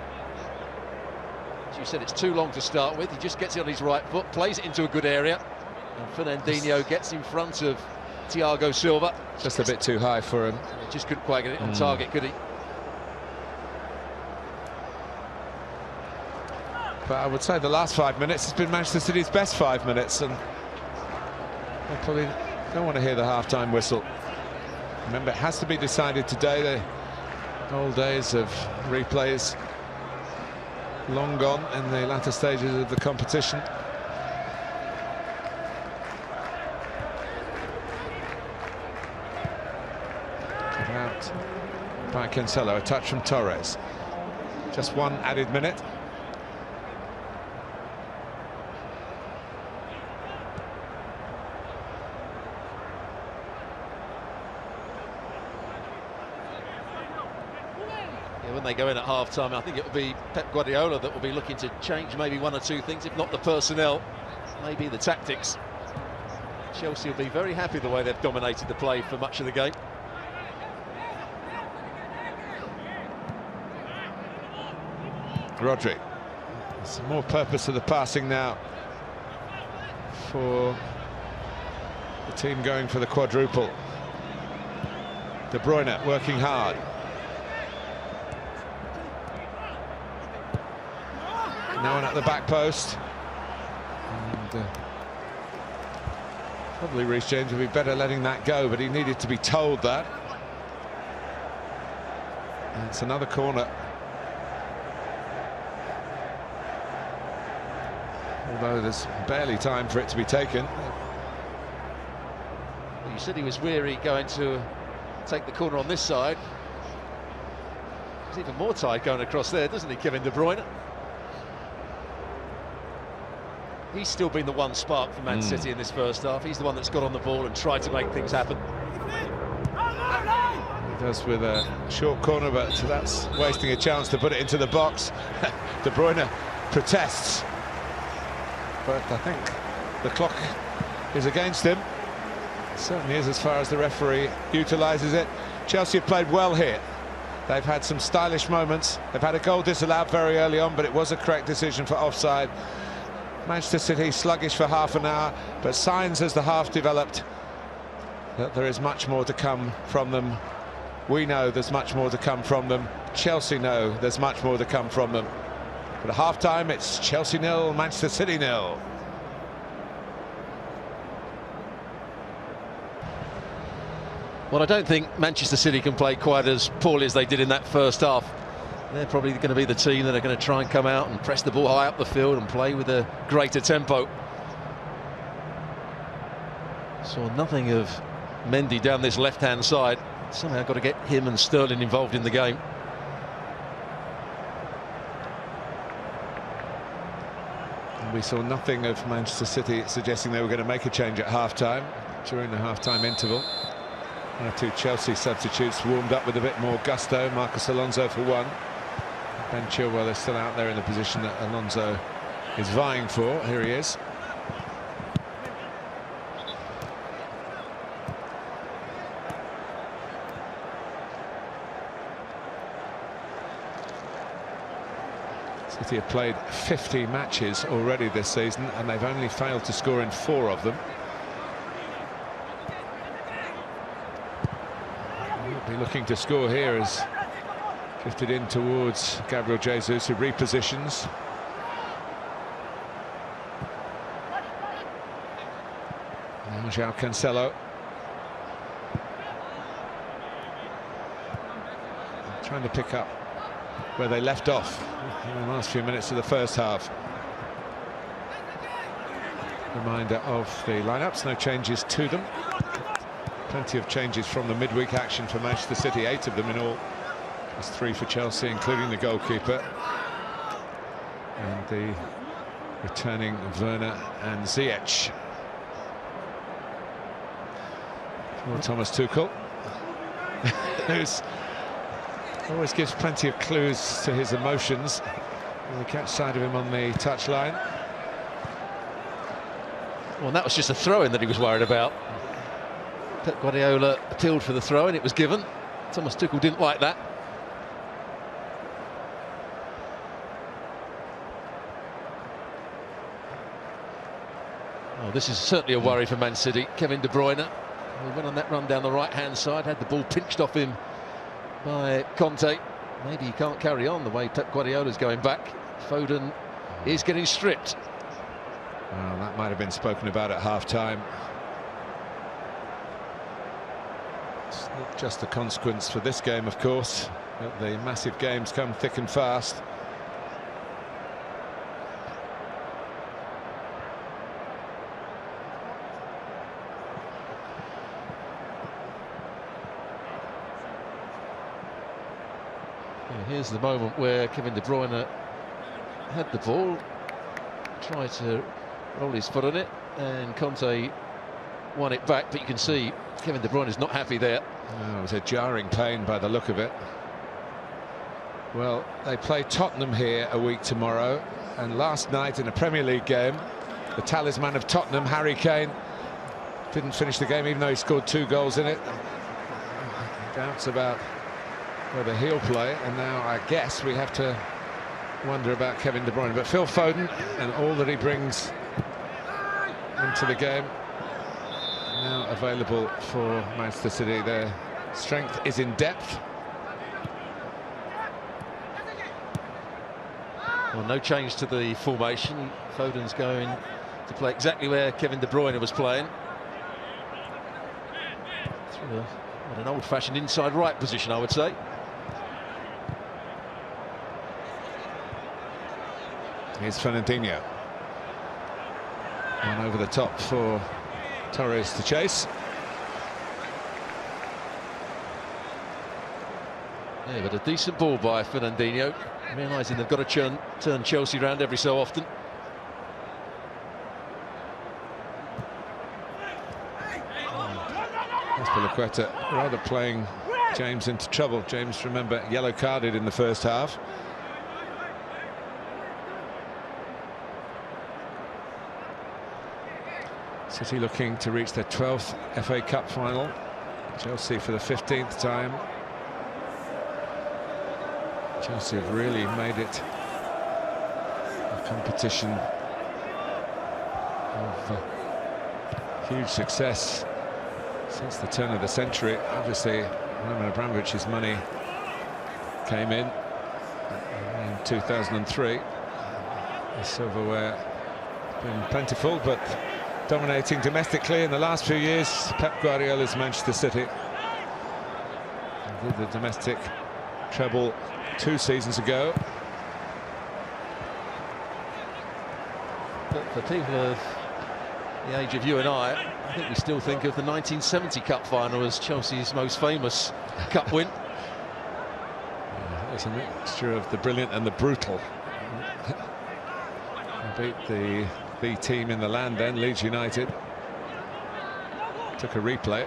As you said, it's too long to start with. He just gets it on his right foot, plays it into a good area, and Fernandinho gets in front of Thiago Silva. Just a bit too high for him. Just couldn't quite get it on target, could he? But I would say the last 5 minutes has been Manchester City's best 5 minutes, and they probably don't want to hear the half-time whistle. Remember, it has to be decided today. The old days of replays long gone in the latter stages of the competition. Cut out by Cancelo, a touch from Torres. Just one added minute. When they go in at half-time, I think it will be Pep Guardiola that will be looking to change maybe one or two things, if not the personnel, maybe the tactics. Chelsea will be very happy the way they've dominated the play for much of the game. Rodri. Some more purpose to the passing now for the team going for the quadruple. De Bruyne working hard. No one at the back post. And, probably Reece James would be better letting that go, but he needed to be told that. And it's another corner. Although there's barely time for it to be taken. Well, you said he was weary going to take the corner on this side. He's even more tired going across there, doesn't he, Kevin De Bruyne? He's still been the one spark for Man City in this first half. He's the one that's got on the ball and tried to make things happen. He does with a short corner, but that's wasting a chance to put it into the box. De Bruyne protests, but I think the clock is against him. It certainly is, as far as the referee utilises it. Chelsea have played well here. They've had some stylish moments. They've had a goal disallowed very early on, but it was a correct decision for offside. Manchester City sluggish for half an hour, but signs as the half developed that there is much more to come from them. We know there's much more to come from them. Chelsea know there's much more to come from them. But at half-time, it's Chelsea 0, Manchester City 0. Well, I don't think Manchester City can play quite as poorly as they did in that first half. They're probably going to be the team that are going to try and come out and press the ball high up the field and play with a greater tempo. Saw nothing of Mendy down this left-hand side. Somehow got to get him and Sterling involved in the game. And we saw nothing of Manchester City suggesting they were going to make a change at half-time during the half-time interval. One or two Chelsea substitutes warmed up with a bit more gusto. Marcus Alonso for one. Ben Chilwell is still out there in the position that Alonso is vying for. Here he is. City have played 50 matches already this season, and they've only failed to score in 4 of them. Be looking to score here as drifted in towards Gabriel Jesus, who repositions. Now João Cancelo. Trying to pick up where they left off in the last few minutes of the first half. Reminder of the lineups, no changes to them. Plenty of changes from the midweek action for Manchester City, 8 of them in all. There's 3 for Chelsea, including the goalkeeper. And the returning Werner and Ziyech. For Thomas Tuchel, who's always gives plenty of clues to his emotions. We catch sight of him on the touchline. Well, that was just a throw-in that he was worried about. Pep Guardiola appealed for the throw-in, it was given. Thomas Tuchel didn't like that. Oh, this is certainly a worry for Man City. Kevin De Bruyne He went on that run down the right-hand side, had the ball pinched off him by Conte. Maybe he can't carry on the way Pep Guardiola's going back. Foden is getting stripped. Well, that might have been spoken about at half-time. It's not just the consequence for this game, of course, but the massive games come thick and fast. Here's the moment where Kevin De Bruyne had the ball, tried to roll his foot on it, and Conte won it back, but you can see Kevin De Bruyne is not happy there. Oh, it was a jarring pain by the look of it. Well, they play Tottenham here a week tomorrow, and last night in a Premier League game, the talisman of Tottenham, Harry Kane, didn't finish the game even though he scored 2 goals in it. Doubts about whether he'll play, and now I guess we have to wonder about Kevin De Bruyne. But Phil Foden and all that he brings into the game, now available for Manchester City. Their strength is in depth. Well, no change to the formation. Foden's going to play exactly where Kevin De Bruyne was playing. Through an old-fashioned inside right position, I would say. Here's Fernandinho. One over the top for Torres to chase. Yeah, but a decent ball by Fernandinho, realising they've got to turn Chelsea round every so often. Azpilicueta rather playing James into trouble. James, remember, yellow carded in the first half. City looking to reach their 12th FA Cup final. Chelsea for the 15th time. Chelsea have really made it a competition of huge success since the turn of the century. Obviously, Roman Abramovich's money came in 2003. The silverware has been plentiful, but dominating domestically in the last few years, Pep Guardiola's Manchester City. Did the domestic treble 2 seasons ago. But for people of the age of you and I think we still think of the 1970 Cup final as Chelsea's most famous cup win. It's a mixture of the brilliant and the brutal. Beat the team in the land then, Leeds United. Took a replay.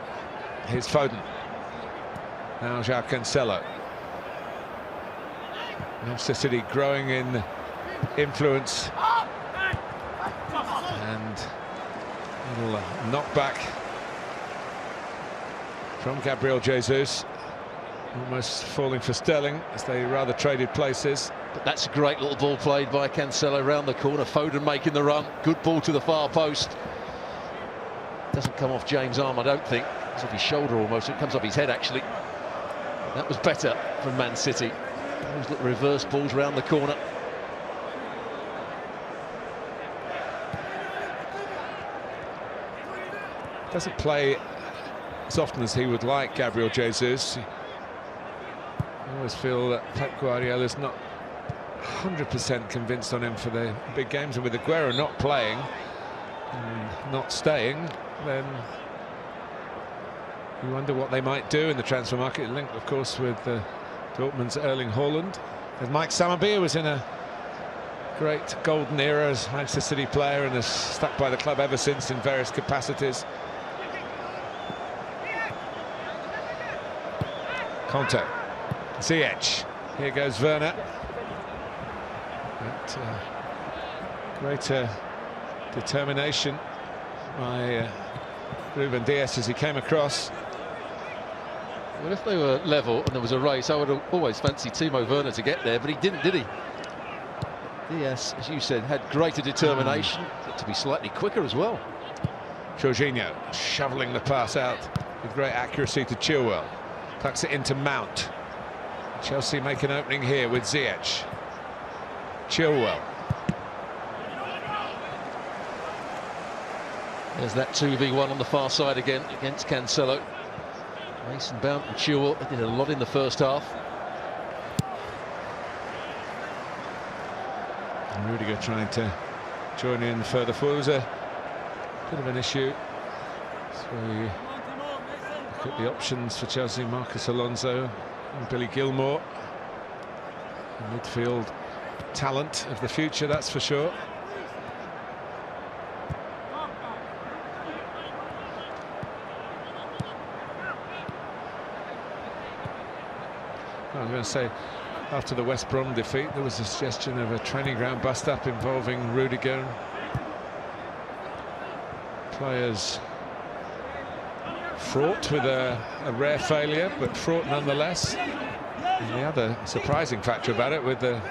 Here's Foden. Now João Cancelo. Manchester City growing in influence. And a little knockback from Gabriel Jesus. Almost falling for Sterling as they rather traded places. But that's a great little ball played by Cancelo round the corner. Foden making the run. Good ball to the far post. Doesn't come off James' arm, I don't think. It's off his shoulder almost. It comes off his head, actually. That was better from Man City. Those little reverse balls round the corner. Doesn't play as often as he would like, Gabriel Jesus. I always feel that Pep Guardiola's not 100% convinced on him for the big games, and with Aguero not playing and not staying, then you wonder what they might do in the transfer market, linked of course with Dortmund's Erling Haaland. And Mike Summerby was in a great golden era as Manchester City player and has stuck by the club ever since in various capacities. Conte, Ziyech, here goes Werner. But, greater determination by Ruben Dias as he came across. Well, if they were level and there was a race, I would have always fancied Timo Werner to get there, but he didn't, did he? Dias, as you said, had greater determination, to be slightly quicker as well. Jorginho shoveling the pass out with great accuracy to Chilwell. Tucks it into Mount. Chelsea make an opening here with Ziyech. Chilwell. There's that 2v1 on the far side again against Cancelo. Mason Mount and Chilwell did a lot in the first half. And Rudiger trying to join in further forward. It was a bit of an issue. So we look at the options for Chelsea: Marcus Alonso and Billy Gilmour. The midfield talent of the future, that's for sure. I was going to say, after the West Brom defeat, there was a suggestion of a training ground bust-up involving Rudiger. Players fraught with a rare failure, but fraught nonetheless. And the other surprising factor about it, with the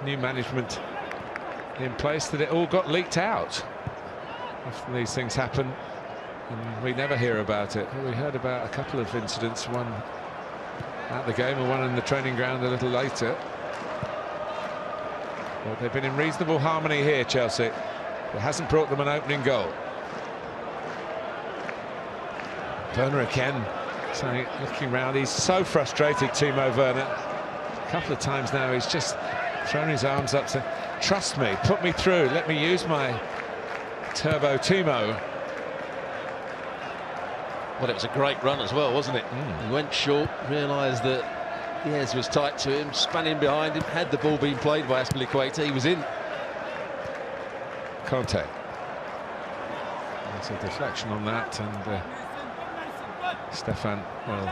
new management in place, that it all got leaked out. Often these things happen and we never hear about it. Well, we heard about a couple of incidents, one at the game and one in the training ground a little later. But they've been in reasonable harmony here, Chelsea. It hasn't brought them an opening goal. Werner again, looking round. He's so frustrated, Timo Werner. A couple of times now he's just thrown his arms up to, trust me, put me through, let me use my turbo Timo. Well, it was a great run as well, wasn't it? He went short, realised that Diaz was tight to him, span in behind him. Had the ball been played by Azpilicueta, he was in. Conte. There's a deflection on that, and Stefan will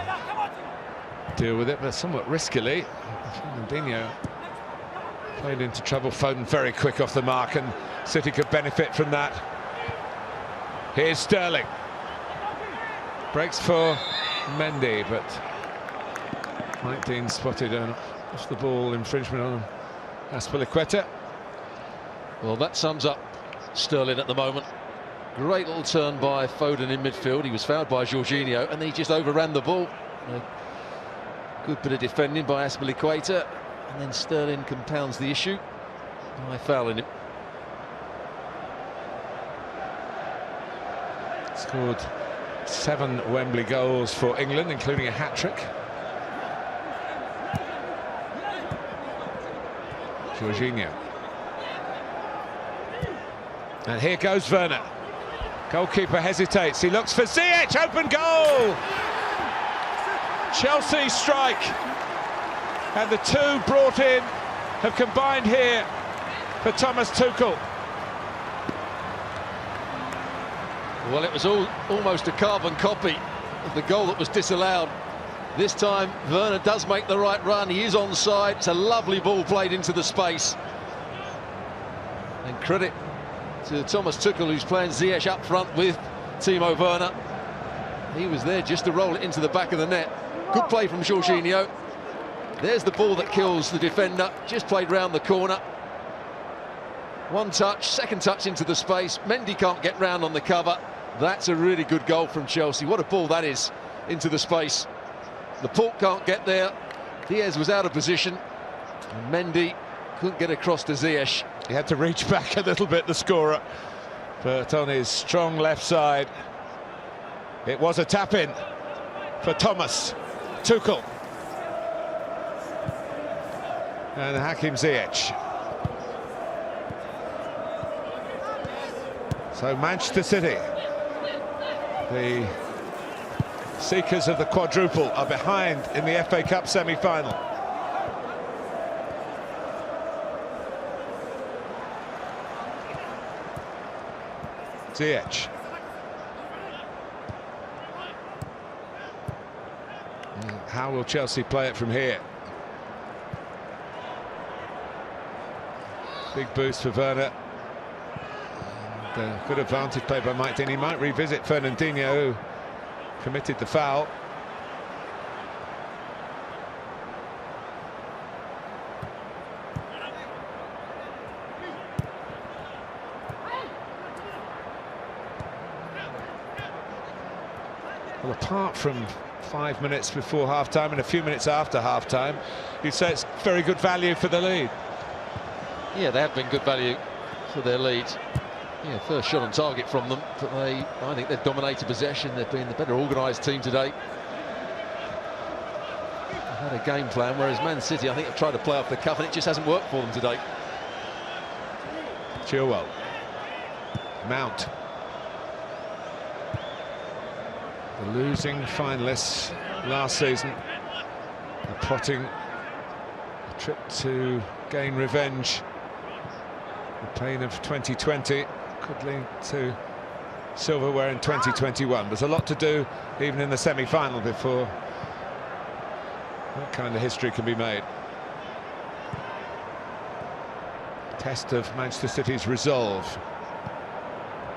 deal with it, but somewhat riskily. Fernandinho played into trouble. Foden very quick off the mark, and City could benefit from that. Here's Sterling. Breaks for Mendy, but Mike Dean spotted an off the ball infringement on Azpilicueta. Well, that sums up Sterling at the moment. Great little turn by Foden in midfield. He was fouled by Jorginho, and then he just overran the ball. A good bit of defending by Azpilicueta, and then Sterling compounds the issue by fouling him. Scored 7 Wembley goals for England, including a hat-trick. Jorginho. And here goes Werner. Goalkeeper hesitates. He looks for Ziyech. Open goal! Chelsea strike. And the two brought in have combined here for Thomas Tuchel. Well, it was almost a carbon copy of the goal that was disallowed. This time, Werner does make the right run. He is onside. It's a lovely ball played into the space. And credit to Thomas Tuchel, who's playing Ziyech up front with Timo Werner. He was there just to roll it into the back of the net. Good play from Jorginho. There's the ball that kills the defender. Just played round the corner. One touch, second touch into the space. Mendy can't get round on the cover. That's a really good goal from Chelsea. What a ball that is into the space. Laporte can't get there. Diaz was out of position. And Mendy couldn't get across to Ziyech. He had to reach back a little bit, the scorer. But on his strong left side, it was a tap-in for Thomas Tuchel. And Hakim Ziyech. So Manchester City, the seekers of the quadruple, are behind in the FA Cup semi-final. Ziyech. How will Chelsea play it from here? Big boost for Werner. And, good advantage played by Mike Dean. He might revisit Fernandinho, who committed the foul. Well, apart from 5 minutes before half-time and a few minutes after half-time, you'd say it's very good value for the lead. Yeah, they have been good value for their lead. Yeah, first shot on target from them, but I think they've dominated possession. They've been the better organised team today. They've had a game plan, whereas Man City, I think, have tried to play off the cuff, and it just hasn't worked for them today. Chilwell. Mount. The losing finalists last season are plotting a trip to gain revenge. The pain of 2020 could lead to silverware in 2021. There's a lot to do even in the semi-final before that kind of history can be made. Test of Manchester City's resolve.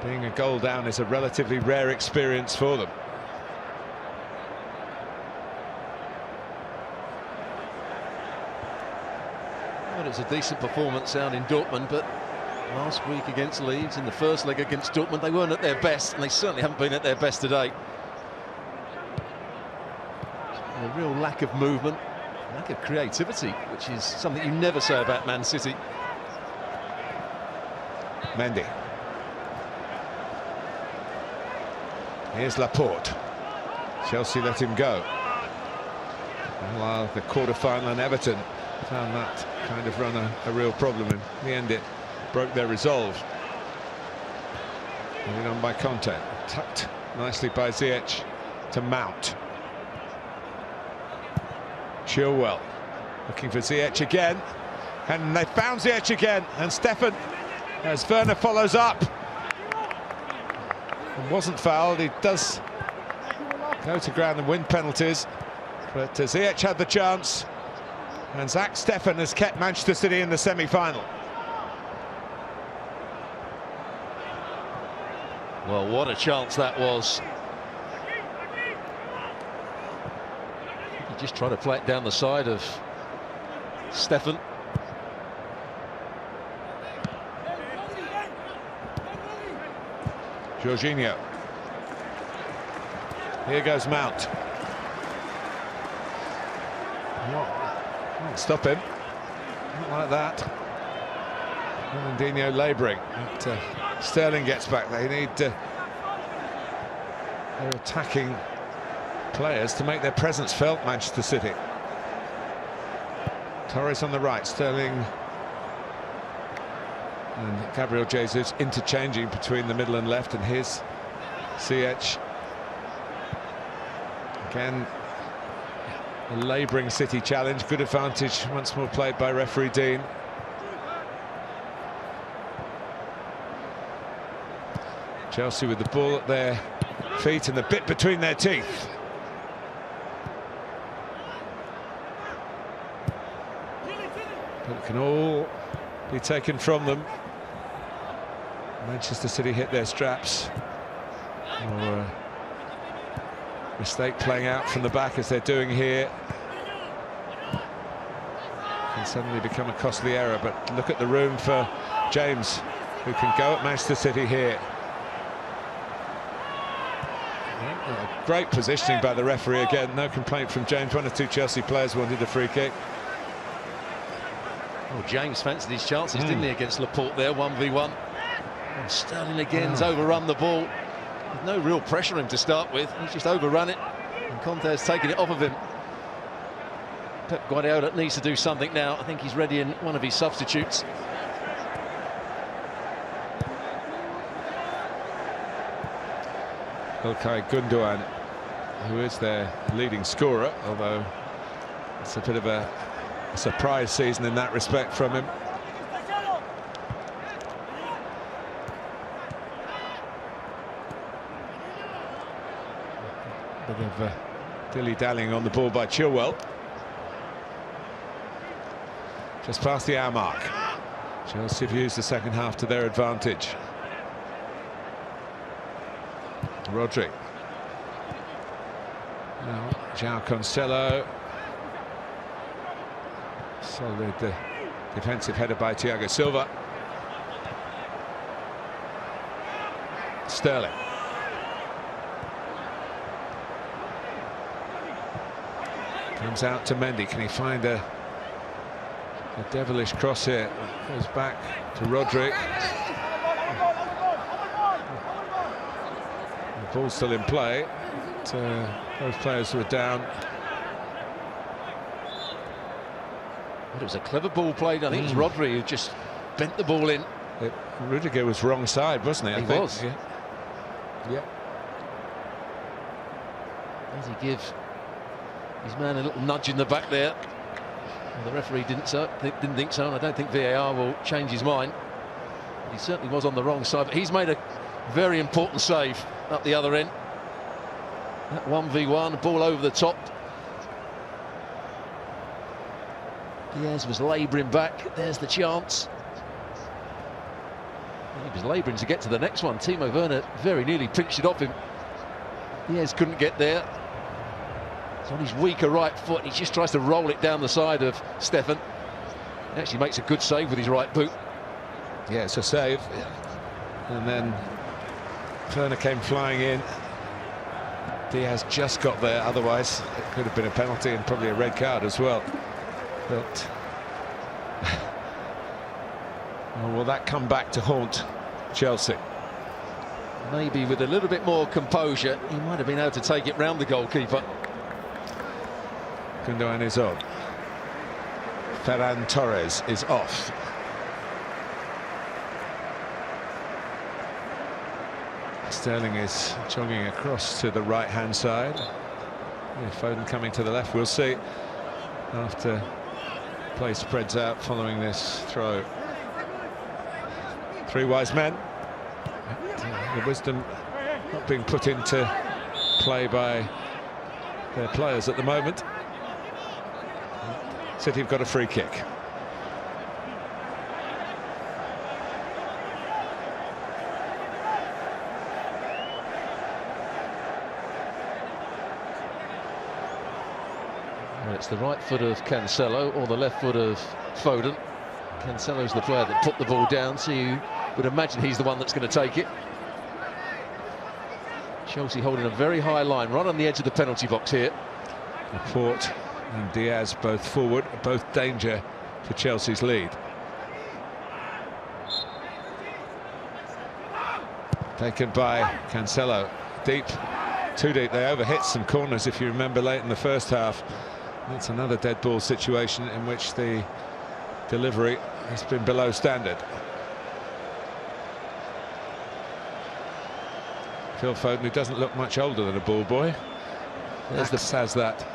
Being a goal down is a relatively rare experience for them. Well, it was a decent performance out in Dortmund, but last week against Leeds, in the first leg against Dortmund, they weren't at their best, and they certainly haven't been at their best today. A real lack of movement, lack of creativity, which is something you never say about Man City. Mendy. Here's Laporte. Chelsea let him go. And while the quarter-final and Everton found that kind of run a real problem, in the end it broke their resolve. Leading on by Conte. Tucked nicely by Ziyech to Mount. Chilwell looking for Ziyech again, and they found Ziyech again, and Stefan, as Werner follows up, and wasn't fouled. He does go to ground and win penalties, but Ziyech had the chance, and Zach Steffen has kept Manchester City in the semi-final. Well, what a chance that was. He just tried to play it down the side of Steffen. Jorginho. Here goes Mount. Can't stop him. Not like that. Ronaldinho labouring. But Sterling gets back. They need their attacking players to make their presence felt, Manchester City. Torres on the right, Sterling and Gabriel Jesus interchanging between the middle and left, and here's Ziyech. Again, a labouring City challenge. Good advantage once more played by referee Dean. Chelsea with the ball at their feet and the bit between their teeth. But it can all be taken from them. Manchester City hit their straps. Or a mistake playing out from the back as they're doing here. Can suddenly become a costly error, but look at the room for James, who can go at Manchester City here. Great positioning by the referee again. No complaint from James. One or two Chelsea players wanted a free kick. Well, James fancied his chances, didn't he, against Laporte there, 1v1. And Sterling again's overrun the ball. With no real pressure on him to start with. He's just overrun it, and Conte's taken it off of him. Pep Guardiola needs to do something now. I think he's ready in one of his substitutes. Ilkay Gundogan, who is their leading scorer, although it's a bit of a surprise season in that respect from him. Bit of dilly-dallying on the ball by Chilwell. Just past the hour mark. Chelsea have used the second half to their advantage. Rodri. Now João Cancelo. Solid defensive header by Thiago Silva. Sterling. Comes out to Mendy. Can he find a devilish cross here? Goes back to Rodri. The ball's still in play. But, both players were down. But it was a clever ball played. I think it was Rodri who just bent the ball in. Rudiger was wrong side, wasn't he? He was. Yeah. Does he give his man a little nudge in the back there? Well, the referee didn't think so, and I don't think VAR will change his mind. But he certainly was on the wrong side, but he's made a very important save up the other end. That 1v1, ball over the top. Diaz was labouring back. There's the chance. He was labouring to get to the next one. Timo Werner very nearly pinched it off him. Diaz couldn't get there. It's on his weaker right foot. He just tries to roll it down the side of Stefan. He actually makes a good save with his right boot. Yeah, it's a save. And then Werner came flying in. Diaz just got there, otherwise it could have been a penalty and probably a red card as well. But will that come back to haunt Chelsea? Maybe with a little bit more composure, he might have been able to take it round the goalkeeper. Gundogan is on. Ferran Torres is off. Sterling is jogging across to the right-hand side. Yeah, Foden coming to the left. We'll see after play spreads out following this throw. Three wise men. The wisdom not being put into play by their players at the moment. City have got a free kick. Well, it's the right foot of Cancelo or the left foot of Foden. Cancelo's the player that put the ball down, so you would imagine he's the one that's going to take it. Chelsea holding a very high line, right on the edge of the penalty box here. Laporte and Diaz both forward, both danger to Chelsea's lead. Taken by Cancelo, deep, too deep. They overhit some corners, if you remember, late in the first half. That's another dead ball situation in which the delivery has been below standard. Phil Foden, who doesn't look much older than a ball boy, has that.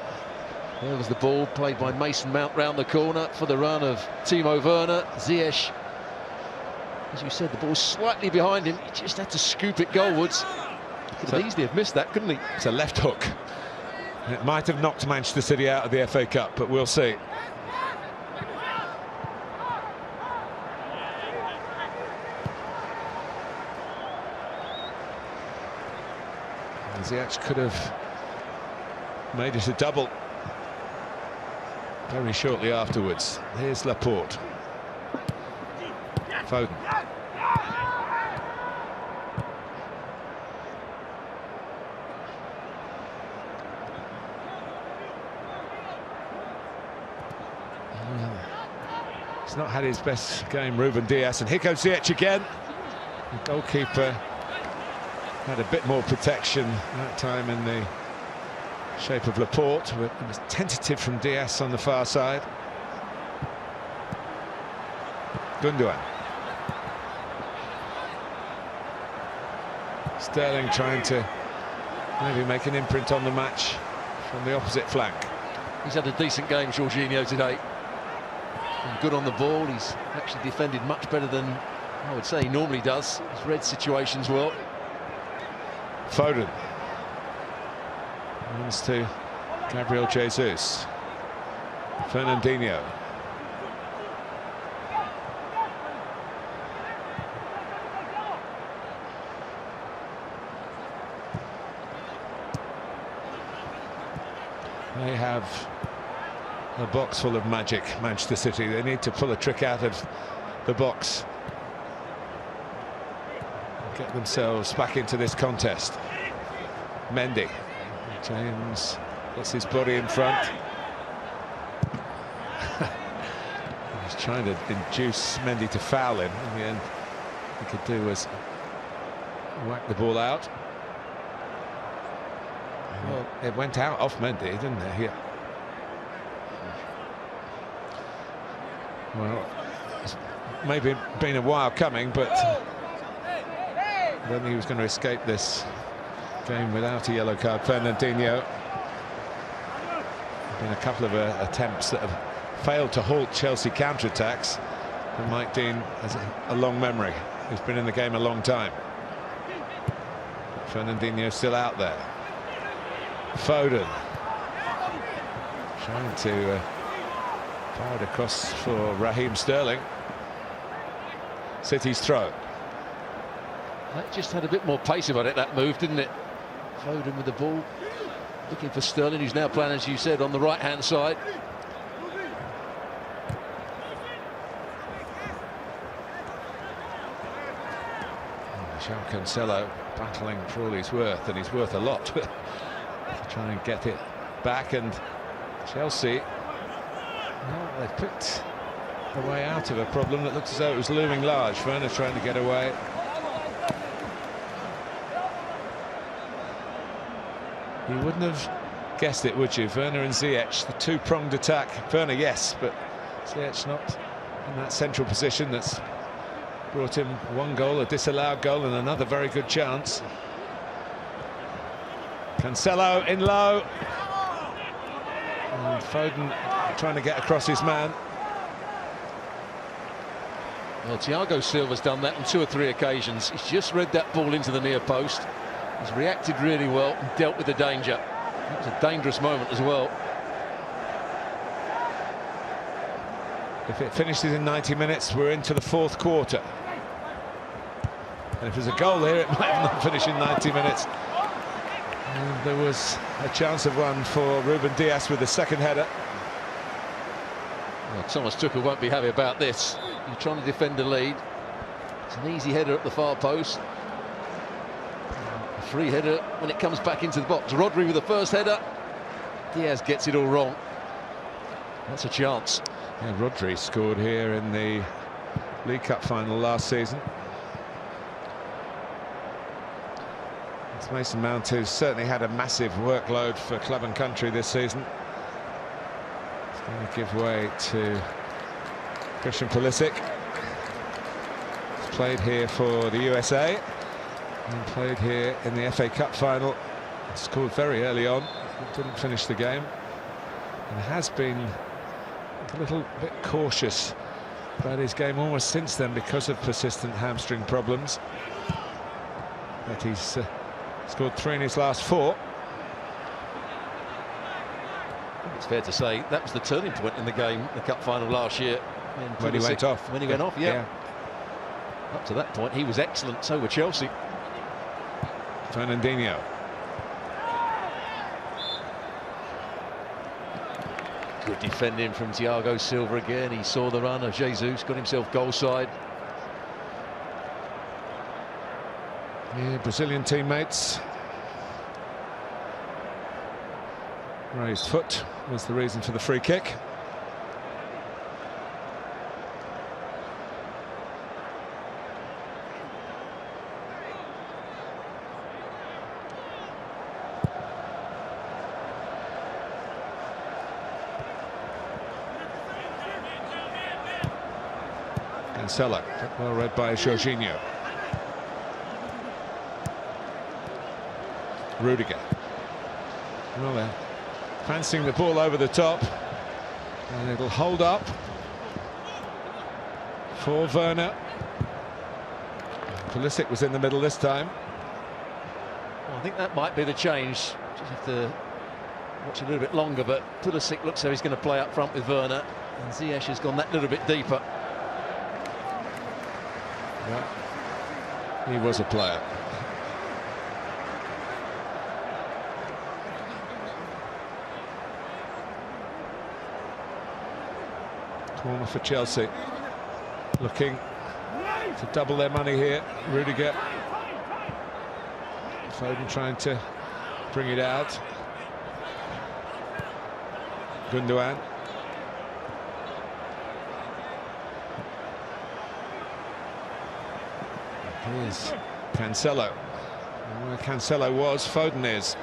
There was the ball played by Mason Mount round the corner for the run of Timo Werner. Ziyech, as you said, the ball slightly behind him. He just had to scoop it goalwards. Could have easily have missed that, couldn't he? It's a left hook. It might have knocked Manchester City out of the FA Cup, but we'll see. Ziyech could have made it a double very shortly afterwards. Here's Laporte. Foden. He's not had his best game, Ruben Diaz, and here goes Ziyech again. The goalkeeper had a bit more protection that time in the shape of Laporte, but it was tentative from Diaz on the far side. Gundogan. Sterling trying to maybe make an imprint on the match from the opposite flank. He's had a decent game, Jorginho, today. And good on the ball. He's actually defended much better than I would say he normally does. He's read situations well. Foden. Runs to Gabriel Jesus. Fernandinho. They have a box full of magic, Manchester City. They need to pull a trick out of the box. Get themselves back into this contest. Mendy. James gets his body in front. trying to induce Mendy to foul him. In the end, he could do was whack the ball out. Well, it went out off Mendy, didn't it? Here. Well, it's maybe been a while coming, but I don't think he was going to escape this game without a yellow card. Fernandinho. Been a couple of attempts that have failed to halt Chelsea counter-attacks, and Mike Dean has a long memory. He's been in the game a long time. Fernandinho still out there. Foden trying to fire it across for Raheem Sterling. City's throw. That just had a bit more pace about it, that move, didn't it? Foden with the ball, looking for Sterling, who's now playing, as you said, on the right-hand side. João Cancelo battling for all he's worth, and he's worth a lot, to try and get it back. And Chelsea, well, they've picked a way out of a problem that looks as though it was looming large. Werner trying to get away. You wouldn't have guessed it, would you? Werner and Ziyech, the two-pronged attack. Werner, yes, but Ziyech not in that central position. That's brought him one goal, a disallowed goal, and another very good chance. Cancelo in low. And Foden trying to get across his man. Well, Thiago Silva's done that on 2 or 3 occasions. He's just read that ball into the near post. He's reacted really well and dealt with the danger. It was a dangerous moment as well. If it finishes in 90 minutes, we're into the 4th quarter. And if there's a goal here, it might not finish in 90 minutes. And there was a chance of one for Ruben Dias with the second header. Well, Thomas Tuchel won't be happy about this. You're trying to defend the lead. It's an easy header at the far post. A free header when it comes back into the box. Rodri with the first header. Diaz gets it all wrong. That's a chance. Yeah, Rodri scored here in the League Cup final last season. It's Mason Mount, who's certainly had a massive workload for club and country this season. It's going to give way to Christian Pulisic. He's played here for the USA and played here in the FA Cup final. Scored very early on, didn't finish the game, and has been a little bit cautious about his game almost since then because of persistent hamstring problems. But he's scored 3 in his last 4. It's fair to say that was the turning point in the game, the cup final last year. When he went off. When he went off, yeah. Up to that point, he was excellent. So were Chelsea. Fernandinho. Good defending from Thiago Silva again. He saw the run of Jesus, got himself goal side. Yeah, Brazilian teammates. Raised foot was the reason for the free kick. Cancelo, well read by Jorginho. Rudiger. Well, they're fancying the ball over the top, and it'll hold up for Werner. Pulisic was in the middle this time. Well, I think that might be the change. Just have to watch a little bit longer, but Pulisic looks like he's going to play up front with Werner, and Ziyech has gone that little bit deeper. Yeah, he was a player. Corner for Chelsea, looking to double their money here. Rudiger. Foden trying to bring it out. Gundogan. Here's Cancelo. And where Cancelo was, Foden is.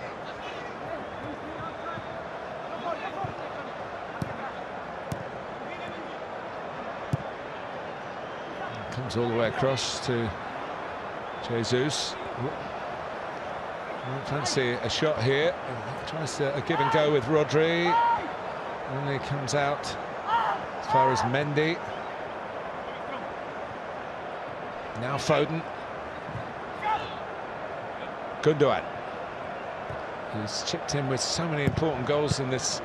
Comes all the way across to Jesus. I fancy a shot here. Tries a give and go with Rodri. Only comes out as far as Mendy. Now Foden. Gundogan, who's chipped in with so many important goals in this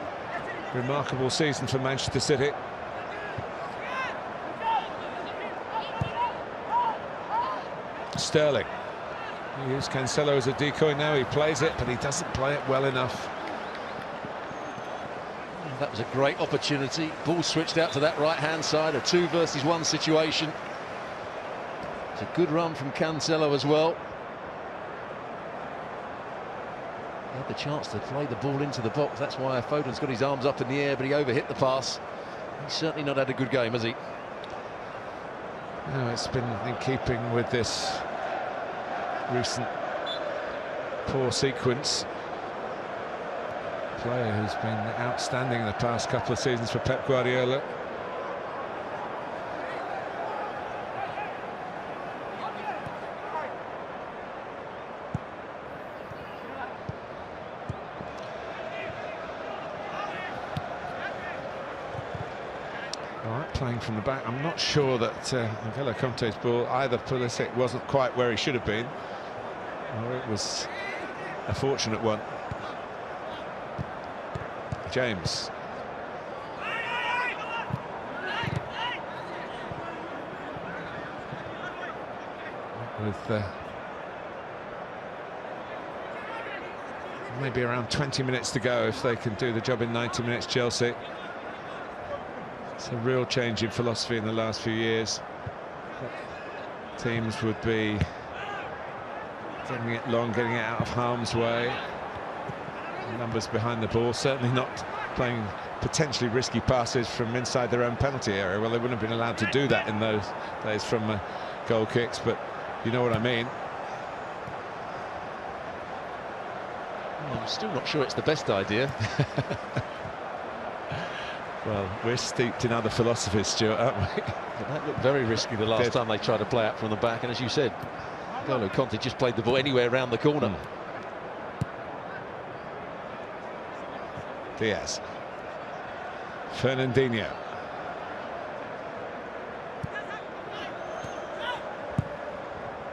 remarkable season for Manchester City. Sterling. He used Cancelo as a decoy, now he plays it, but he doesn't play it well enough. That was a great opportunity. Ball switched out to that right-hand side, a 2 versus 1 situation. It's a good run from Cancelo as well. He had the chance to play the ball into the box. That's why Foden's got his arms up in the air, but he overhit the pass. He's certainly not had a good game, has he? No, it's been in keeping with this recent poor sequence. Player who's been outstanding in the past couple of seasons for Pep Guardiola. Playing from the back. I'm not sure that N'Golo Kanté's ball, either Pulisic wasn't quite where he should have been, or it was a fortunate one. James. With maybe around 20 minutes to go, if they can do the job in 90 minutes, Chelsea. It's a real change in philosophy in the last few years. Teams would be getting it long, getting it out of harm's way. Numbers behind the ball, certainly not playing potentially risky passes from inside their own penalty area. Well, they wouldn't have been allowed to do that in those days from goal kicks, but you know what I mean. Well, I'm still not sure it's the best idea. Well, we're steeped in other philosophies, Stuart, aren't we? But that looked very risky the last time they tried to play out from the back, and as you said, N'Golo Kanté just played the ball anywhere around the corner. Diaz. Fernandinho.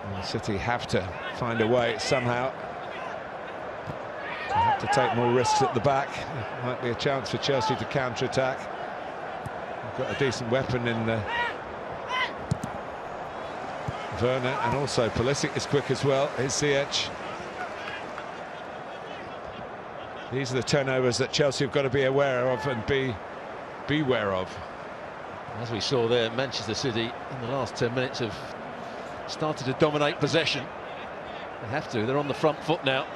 And City have to find a way somehow. They have to take more risks at the back. Might be a chance for Chelsea to counter-attack. They've got a decent weapon in Werner, and also Pulisic is quick as well. Here's Ziyech. These are the turnovers that Chelsea have got to be aware of and beware of. As we saw there, Manchester City in the last 10 minutes have started to dominate possession. They have to, they're on the front foot now.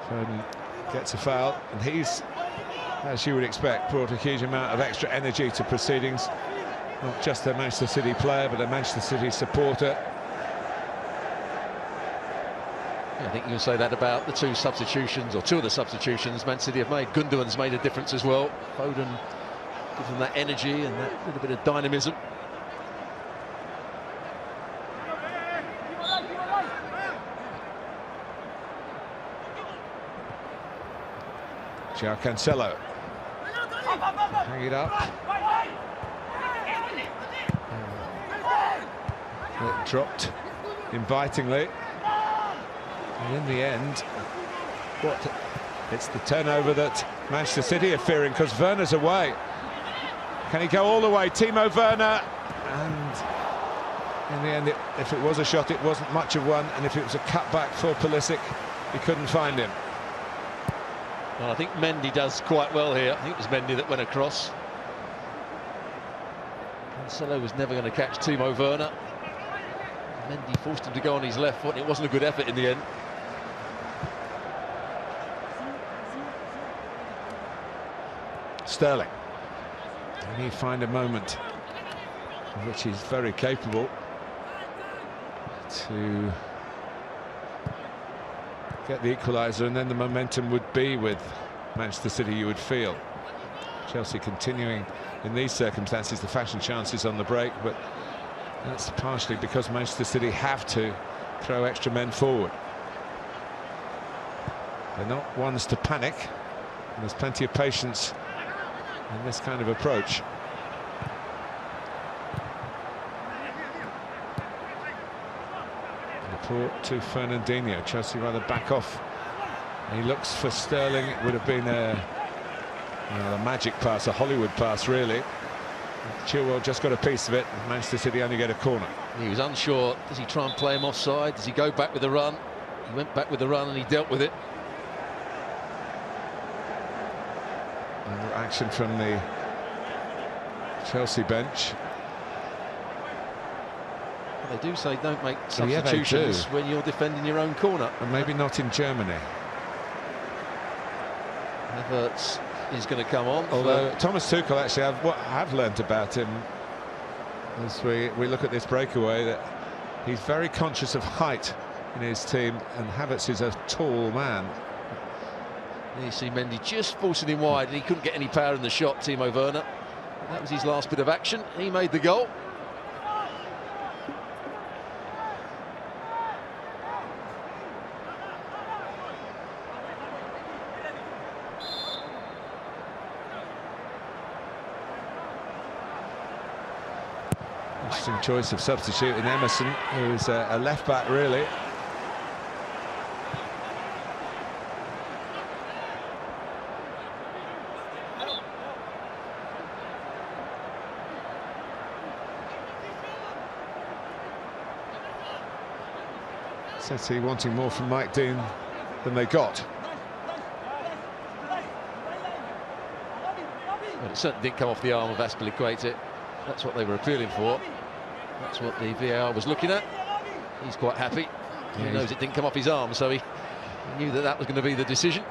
Foden gets a foul, and he's, as you would expect, brought a huge amount of extra energy to proceedings. Not just a Manchester City player, but a Manchester City supporter. I think you can say that about the two substitutions, or two of the substitutions Man City have made. Gundogan's made a difference as well. Foden gives them that energy and that little bit of dynamism. João Cancelo. Hang it up. It dropped invitingly. And in the end, it's the turnover that Manchester City are fearing, because Werner's away. Can he go all the way? Timo Werner. And in the end, if it was a shot, it wasn't much of one. And if it was a cutback for Pulisic, he couldn't find him. Well, I think Mendy does quite well here. I think it was Mendy that went across. Cancelo was never going to catch Timo Werner. Mendy forced him to go on his left foot, and it wasn't a good effort in the end. Sterling. Can he find a moment, of which he's very capable? to get the equaliser, and then the momentum would be with Manchester City, you would feel. Chelsea continuing in these circumstances the fashion chances on the break, but that's partially because Manchester City have to throw extra men forward. They're not ones to panic, and there's plenty of patience in this kind of approach. Laporte to Fernandinho. Chelsea rather back off. He looks for Sterling. It would have been a magic pass, a Hollywood pass, really. Chilwell just got a piece of it. Manchester City only get a corner. He was unsure. Does he try and play him offside? Does he go back with the run? He went back with the run and he dealt with it. And action from the Chelsea bench. Well, they do say don't make substitutions when you're defending your own corner. And maybe not in Germany. Havertz is going to come on. Although Thomas Tuchel, actually, what I've learnt about him as we look at this breakaway, that he's very conscious of height in his team, and Havertz is a tall man. You see Mendy just forcing him wide, and he couldn't get any power in the shot, Timo Werner. That was his last bit of action. He made the goal. Interesting choice of substituting Emerson, who is a left back, really. City wanting more from Mike Dean than they got. Well, it certainly didn't come off the arm of Azpilicueta. That's what they were appealing for. That's what the VAR was looking at. He's quite happy. He knows it didn't come off his arm, so he knew that that was going to be the decision.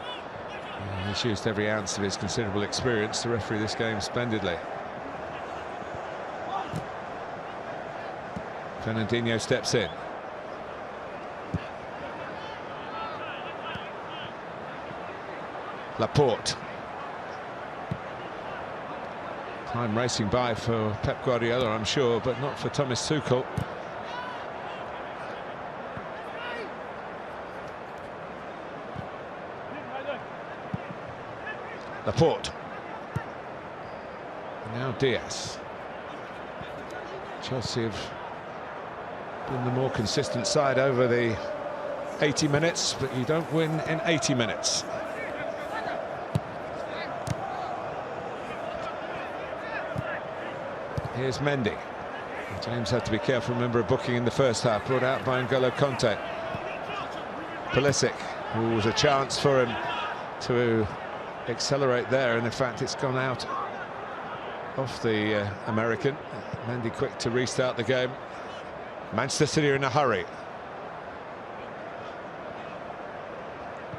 Yeah, he's used every ounce of his considerable experience to referee this game splendidly. Fernandinho steps in. Laporte. Time racing by for Pep Guardiola, I'm sure, but not for Thomas Tuchel. Laporte. Now Diaz. Chelsea have been the more consistent side over the 80 minutes, but you don't win in 80 minutes. Here's Mendy. James had to be careful, remember a booking in the first half, brought out by N'Golo Kanté. Pulisic, who was a chance for him to accelerate there, and in fact it's gone out off the American. Mendy quick to restart the game. Manchester City are in a hurry.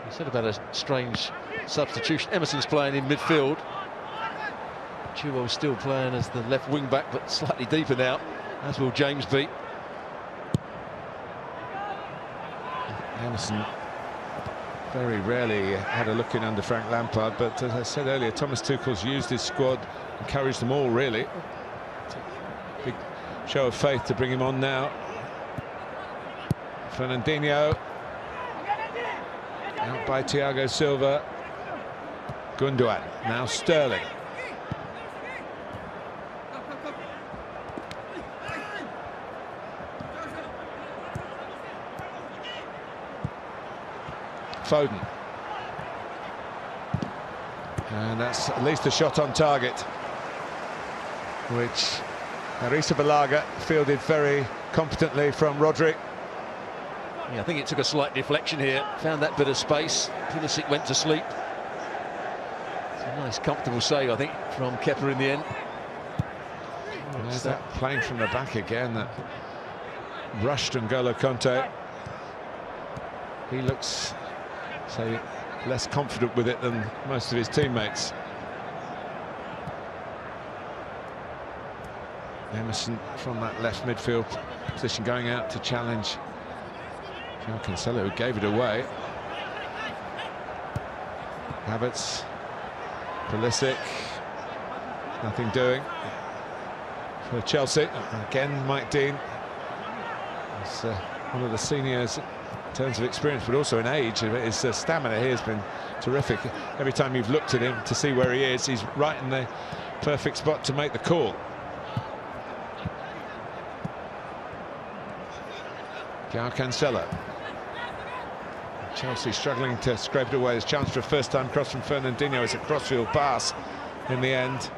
You said about a strange substitution. Emerson's playing in midfield. Chilwell's still playing as the left wing back, but slightly deeper now, as will James be. Emerson very rarely had a look in under Frank Lampard, but as I said earlier, Thomas Tuchel's used his squad, encouraged them all, really. Big show of faith to bring him on now. Fernandinho. Out by Thiago Silva. Gundogan. Now Sterling. Foden. And that's at least a shot on target, which Arrizabalaga fielded very competently from Rodri. Yeah, I think it took a slight deflection here. Found that bit of space. Pulisic went to sleep. It's a nice, comfortable save, I think, from Kepa in the end. There's that playing from the back again that rushed N'Golo Kanté. He looks, say, less confident with it than most of his teammates. Emerson from that left midfield position going out to challenge Cancelo gave it away. Havertz, Pulisic, nothing doing for Chelsea. Again, Mike Dean is one of the seniors in terms of experience, but also in age. His stamina here has been terrific. Every time you've looked at him to see where he is, he's right in the perfect spot to make the call. Cancelo. Chelsea struggling to scrape it away. There's a chance for a first-time cross from Fernandinho. It's a crossfield pass in the end.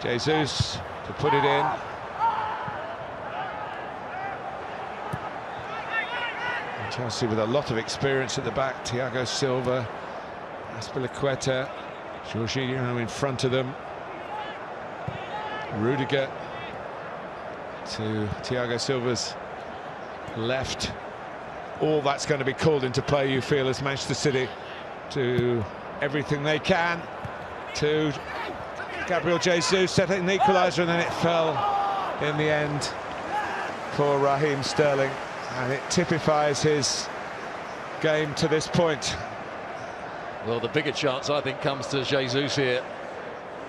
Jesus to put it in. And Chelsea with a lot of experience at the back. Thiago Silva, Azpilicueta, Jorginho in front of them. Rudiger to Thiago Silva's left. All that's going to be called into play, you feel, as Manchester City do everything they can to Gabriel Jesus set an equaliser, and then it fell in the end for Raheem Sterling, and it typifies his game to this point. Well, the bigger chance, I think, comes to Jesus here.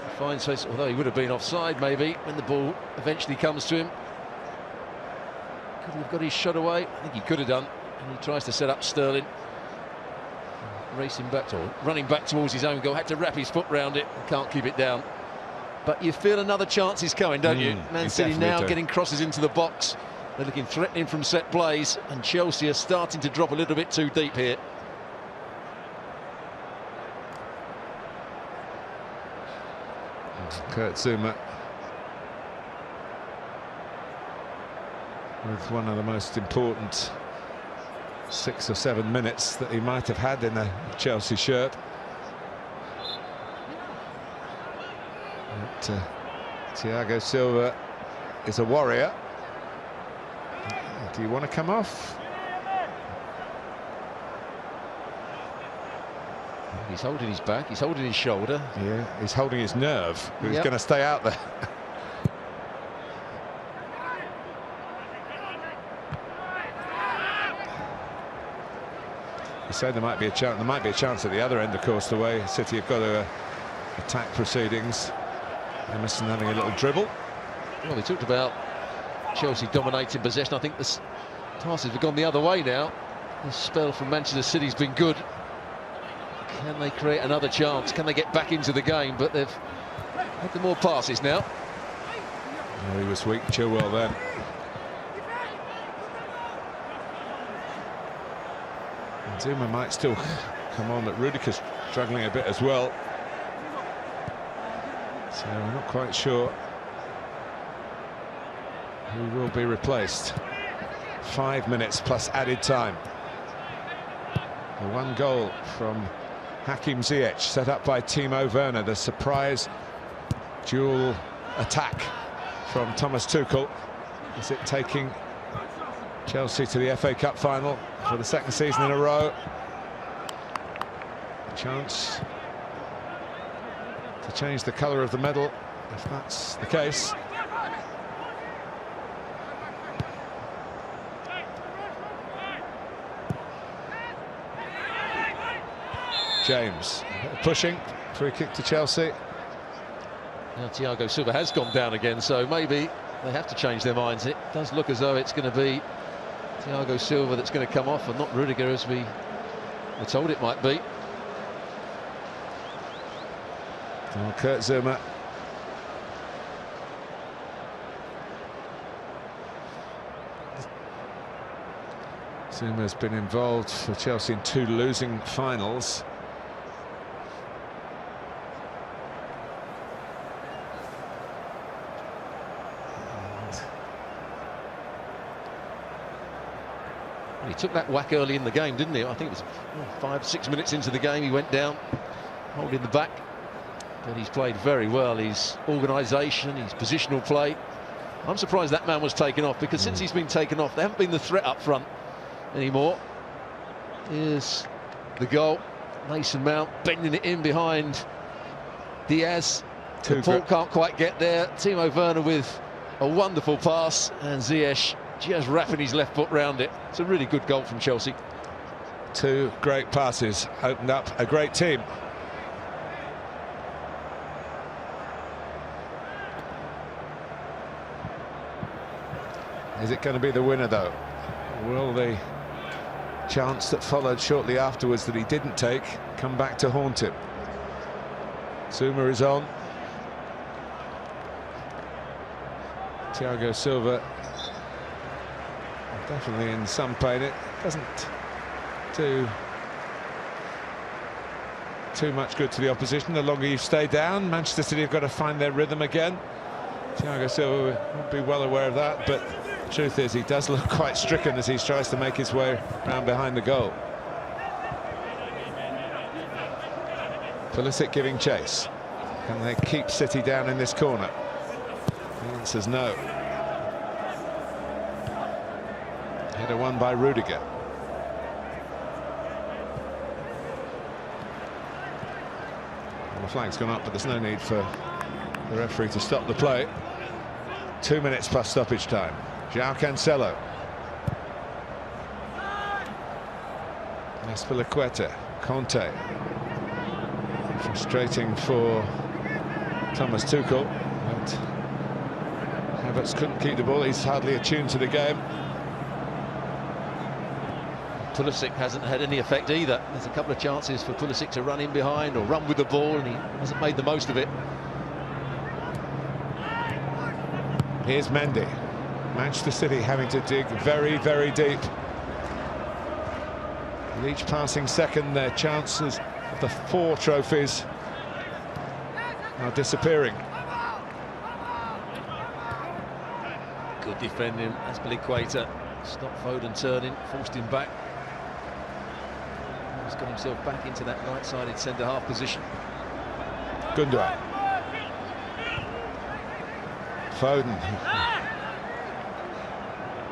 He finds space, although he would have been offside maybe when the ball eventually comes to him. Could he have got his shot away? I think he could have done. And he tries to set up Sterling, racing back or running back towards his own goal. Had to wrap his foot round it and can't keep it down. But you feel another chance is coming, don't you? Man City now getting crosses into the box. They're looking threatening from set plays, and Chelsea are starting to drop a little bit too deep here. Kurt Zouma with one of the most important 6 or 7 minutes that he might have had in a Chelsea shirt. But, Thiago Silva is a warrior. Do you want to come off? He's holding his back, he's holding his shoulder. Yeah, he's holding his nerve. He's going to stay out there. You said there might be a chance. There might be a chance at the other end, of course, the way City have got to attack proceedings. Emerson having a little dribble. Well, we talked about Chelsea dominating possession. I think the passes have gone the other way now. The spell from Manchester City's been good. Can they create another chance? Can they get back into the game? But they've had the more passes now. Oh, he was weak, Chilwell then. Zouma might still come on, but Rudiger's struggling a bit as well. So we're not quite sure who will be replaced. 5 minutes plus added time. The one goal from Hakim Ziyech, set up by Timo Werner. The surprise dual attack from Thomas Tuchel. Is it taking Chelsea to the FA Cup final for the second season in a row? Chance to change the colour of the medal, if that's the case. James pushing, free kick to Chelsea. Now Thiago Silva has gone down again, so maybe they have to change their minds. It does look as though it's going to be Thiago Silva that's going to come off, and not Rudiger, as we were told it might be. Oh, Kurt Zouma. Zouma's been involved for Chelsea in 2 losing finals. He took that whack early in the game, didn't he? I think it was 5 or 6 minutes into the game he went down, holding the back. But he's played very well. His organisation, his positional play. I'm surprised that man was taken off, because since he's been taken off, they haven't been the threat up front anymore. Here's the goal. Mason Mount bending it in behind Diaz. The ball can't quite get there. Timo Werner with a wonderful pass, and Ziyech just wrapping his left foot round it. It's a really good goal from Chelsea. Two great passes opened up a great team. Is it going to be the winner though? Will the chance that followed shortly afterwards that he didn't take come back to haunt him? Zuma is on. Thiago Silva definitely in some pain. It doesn't do too much good to the opposition. The longer you stay down, Manchester City have got to find their rhythm again. Thiago Silva will be well aware of that, but the truth is he does look quite stricken as he tries to make his way around behind the goal. Pulisic giving chase. Can they keep City down in this corner? The answer's no. Header won by Rudiger. Well, the flag's gone up, but there's no need for the referee to stop the play. 2 minutes plus stoppage time. João Cancelo. Azpilicueta. Conte. Frustrating for Thomas Tuchel, but Havertz couldn't keep the ball. He's hardly attuned to the game. Pulisic hasn't had any effect either. There's a couple of chances for Pulisic to run in behind or run with the ball, and he hasn't made the most of it. Here's Mendy. Manchester City having to dig very, very deep. With each passing second, their chances of the 4 trophies are disappearing. Good defending, Azpilicueta. Stopped Foden turning, forced him back. He's got himself back into that right-sided centre-half position. Gundogan. Foden.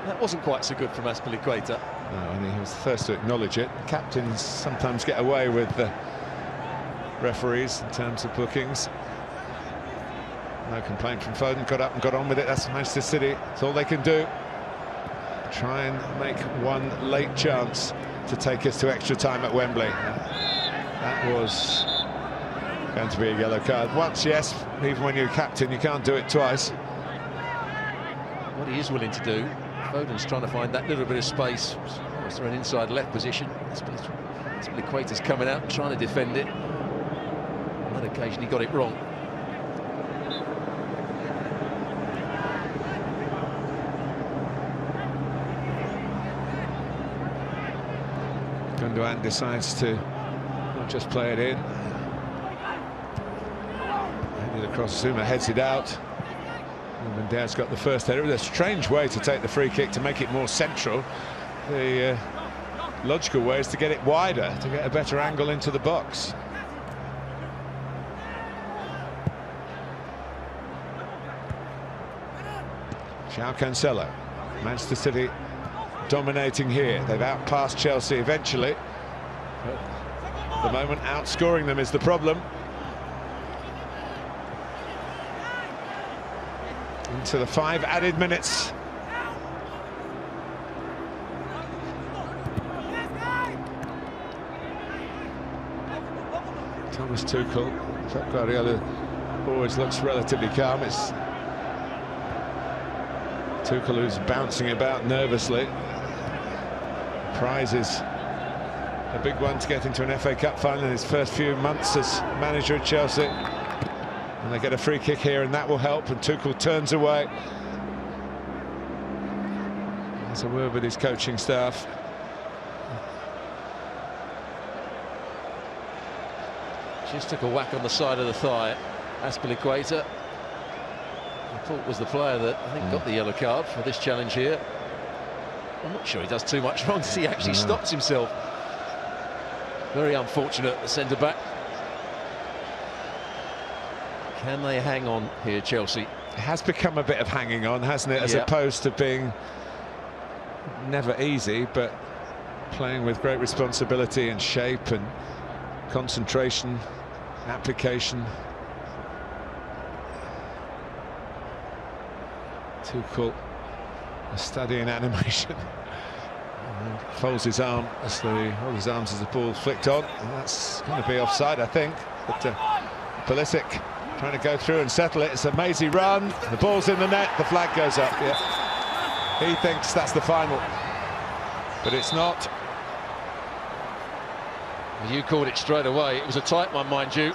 That wasn't quite so good from Azpilicueta. No, and he was the first to acknowledge it. Captains sometimes get away with the referees in terms of bookings. No complaint from Foden, got up and got on with it. That's Manchester City, that's all they can do. Try and make one late chance to take us to extra time at Wembley. That was going to be a yellow card. Once, yes, even when you're captain, you can't do it twice. What he is willing to do, Foden's trying to find that little bit of space. Was there an inside left position? Azpilicueta's coming out, trying to defend it. On that occasion, he got it wrong. Gundogan decides to not just play it in. Headed across, Zuma heads it out. Ruben Dias got the first header. It's a strange way to take the free kick to make it more central. The logical way is to get it wider, to get a better angle into the box. João Cancelo. Manchester City dominating here. They've outpassed Chelsea eventually. But at the moment, outscoring them is the problem. Into the 5 added minutes. Thomas Tuchel, Pep Guardiola always looks relatively calm. It's Tuchel who's bouncing about nervously. Prize is a big one to get into an FA Cup final in his first few months as manager at Chelsea. And they get a free kick here, and that will help, and Tuchel turns away. There's a word with his coaching staff. Just took a whack on the side of the thigh. Azpilicueta, I thought was the player that I think got the yellow card for this challenge here. I'm not sure he does too much wrong. He actually stops himself. Very unfortunate, the centre-back. Can they hang on here, Chelsea? It has become a bit of hanging on, hasn't it? As opposed to being never easy, but playing with great responsibility and shape and concentration, application. Tuchel a study in animation. And folds his arm as hold his arms as the ball flicked on, and that's going to be offside, I think. But Pulisic trying to go through and settle it. It's a mazy run. The ball's in the net. The flag goes up. Yeah, he thinks that's the final, but it's not. You called it straight away. It was a tight one, mind you.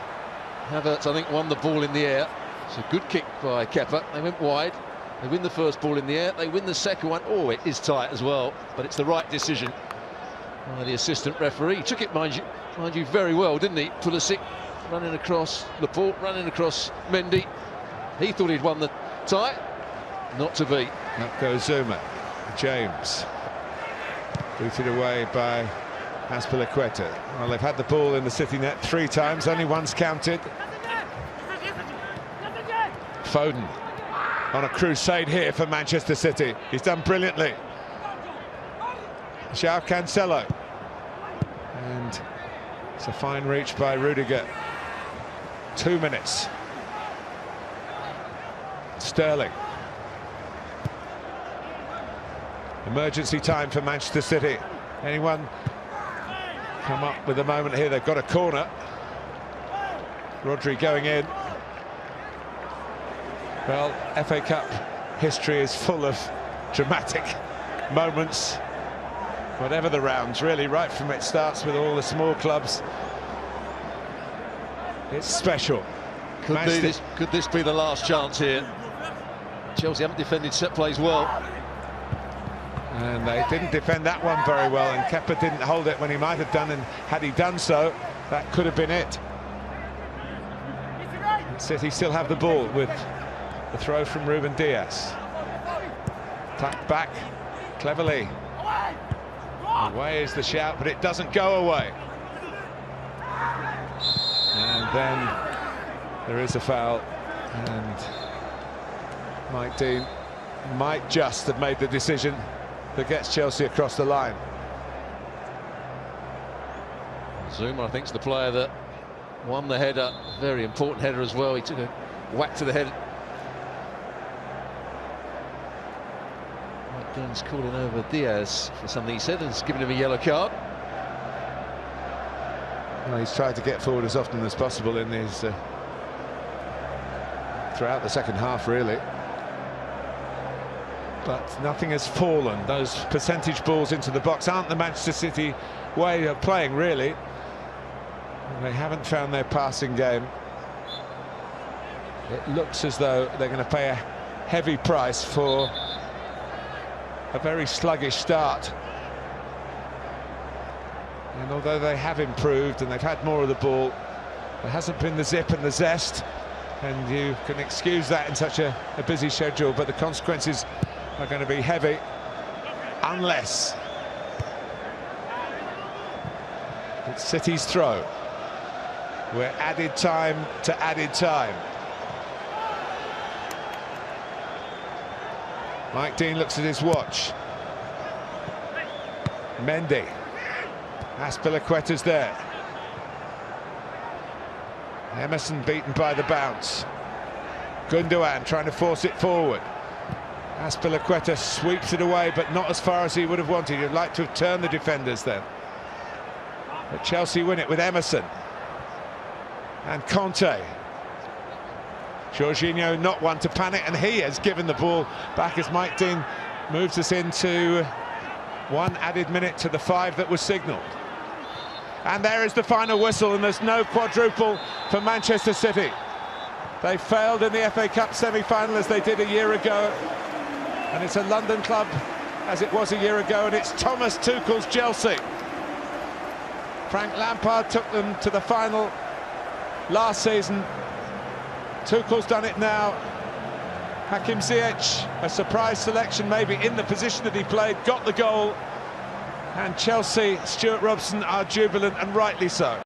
Havertz, I think, won the ball in the air. It's a good kick by Kepa. They went wide. They win the first ball in the air. They win the second one. Oh, it is tight as well, but it's the right decision by the assistant referee. He took it, mind you, very well, didn't he? Pulisic running across Laporte, running across Mendy. He thought he'd won the tie. Not to be. Up goes Zuma. James. Booted away by Azpilicueta. Well, they've had the ball in the City net 3 times, only once counted. Foden on a crusade here for Manchester City. He's done brilliantly. João Cancelo. And it's a fine reach by Rudiger. 2 minutes. Sterling. Emergency time for Manchester City. Anyone come up with a moment here? They've got a corner. Rodri going in. Well, FA Cup history is full of dramatic moments, whatever the rounds, really, right from it starts with all the small clubs. It's special. Could this be the last chance here? Chelsea haven't defended set plays well. And they didn't defend that one very well, and Kepa didn't hold it when he might have done, and had he done so, that could have been it. City still have the ball with the throw from Ruben Dias. Tucked back cleverly. Away is the shout, but it doesn't go away. And then there is a foul, and Mike Dean might just have made the decision that gets Chelsea across the line. Zuma, I think, is the player that won the header. Very important header as well. He took a whack to the head. Mike Dean's calling over Diaz for something he said and has given him a yellow card. Well, he's tried to get forward as often as possible in his throughout the second half, really. But nothing has fallen. Those percentage balls into the box aren't the Manchester City way of playing, really. They haven't found their passing game. It looks as though they're going to pay a heavy price for a very sluggish start. And although they have improved and they've had more of the ball, there hasn't been the zip and the zest, and you can excuse that in such a busy schedule, but the consequences are going to be heavy unless it's City's throw. We're added time to added time. Mike Dean looks at his watch. Mendy. Azpilicueta's there. Emerson beaten by the bounce. Gundogan trying to force it forward. Azpilicueta sweeps it away, but not as far as he would have wanted. He'd like to have turned the defenders then. But Chelsea win it with Emerson. And Conte. Jorginho not one to panic, and he has given the ball back as Mike Dean moves us into 1 added minute to the 5 that was signalled. And there is the final whistle, and there's no quadruple for Manchester City. They failed in the FA Cup semi-final as they did a year ago, and it's a London club as it was a year ago, and it's Thomas Tuchel's Chelsea. Frank Lampard took them to the final last season. Tuchel's done it now. Hakim Ziyech, a surprise selection maybe in the position that he played, got the goal. And Chelsea, Stuart Robson are jubilant, and rightly so.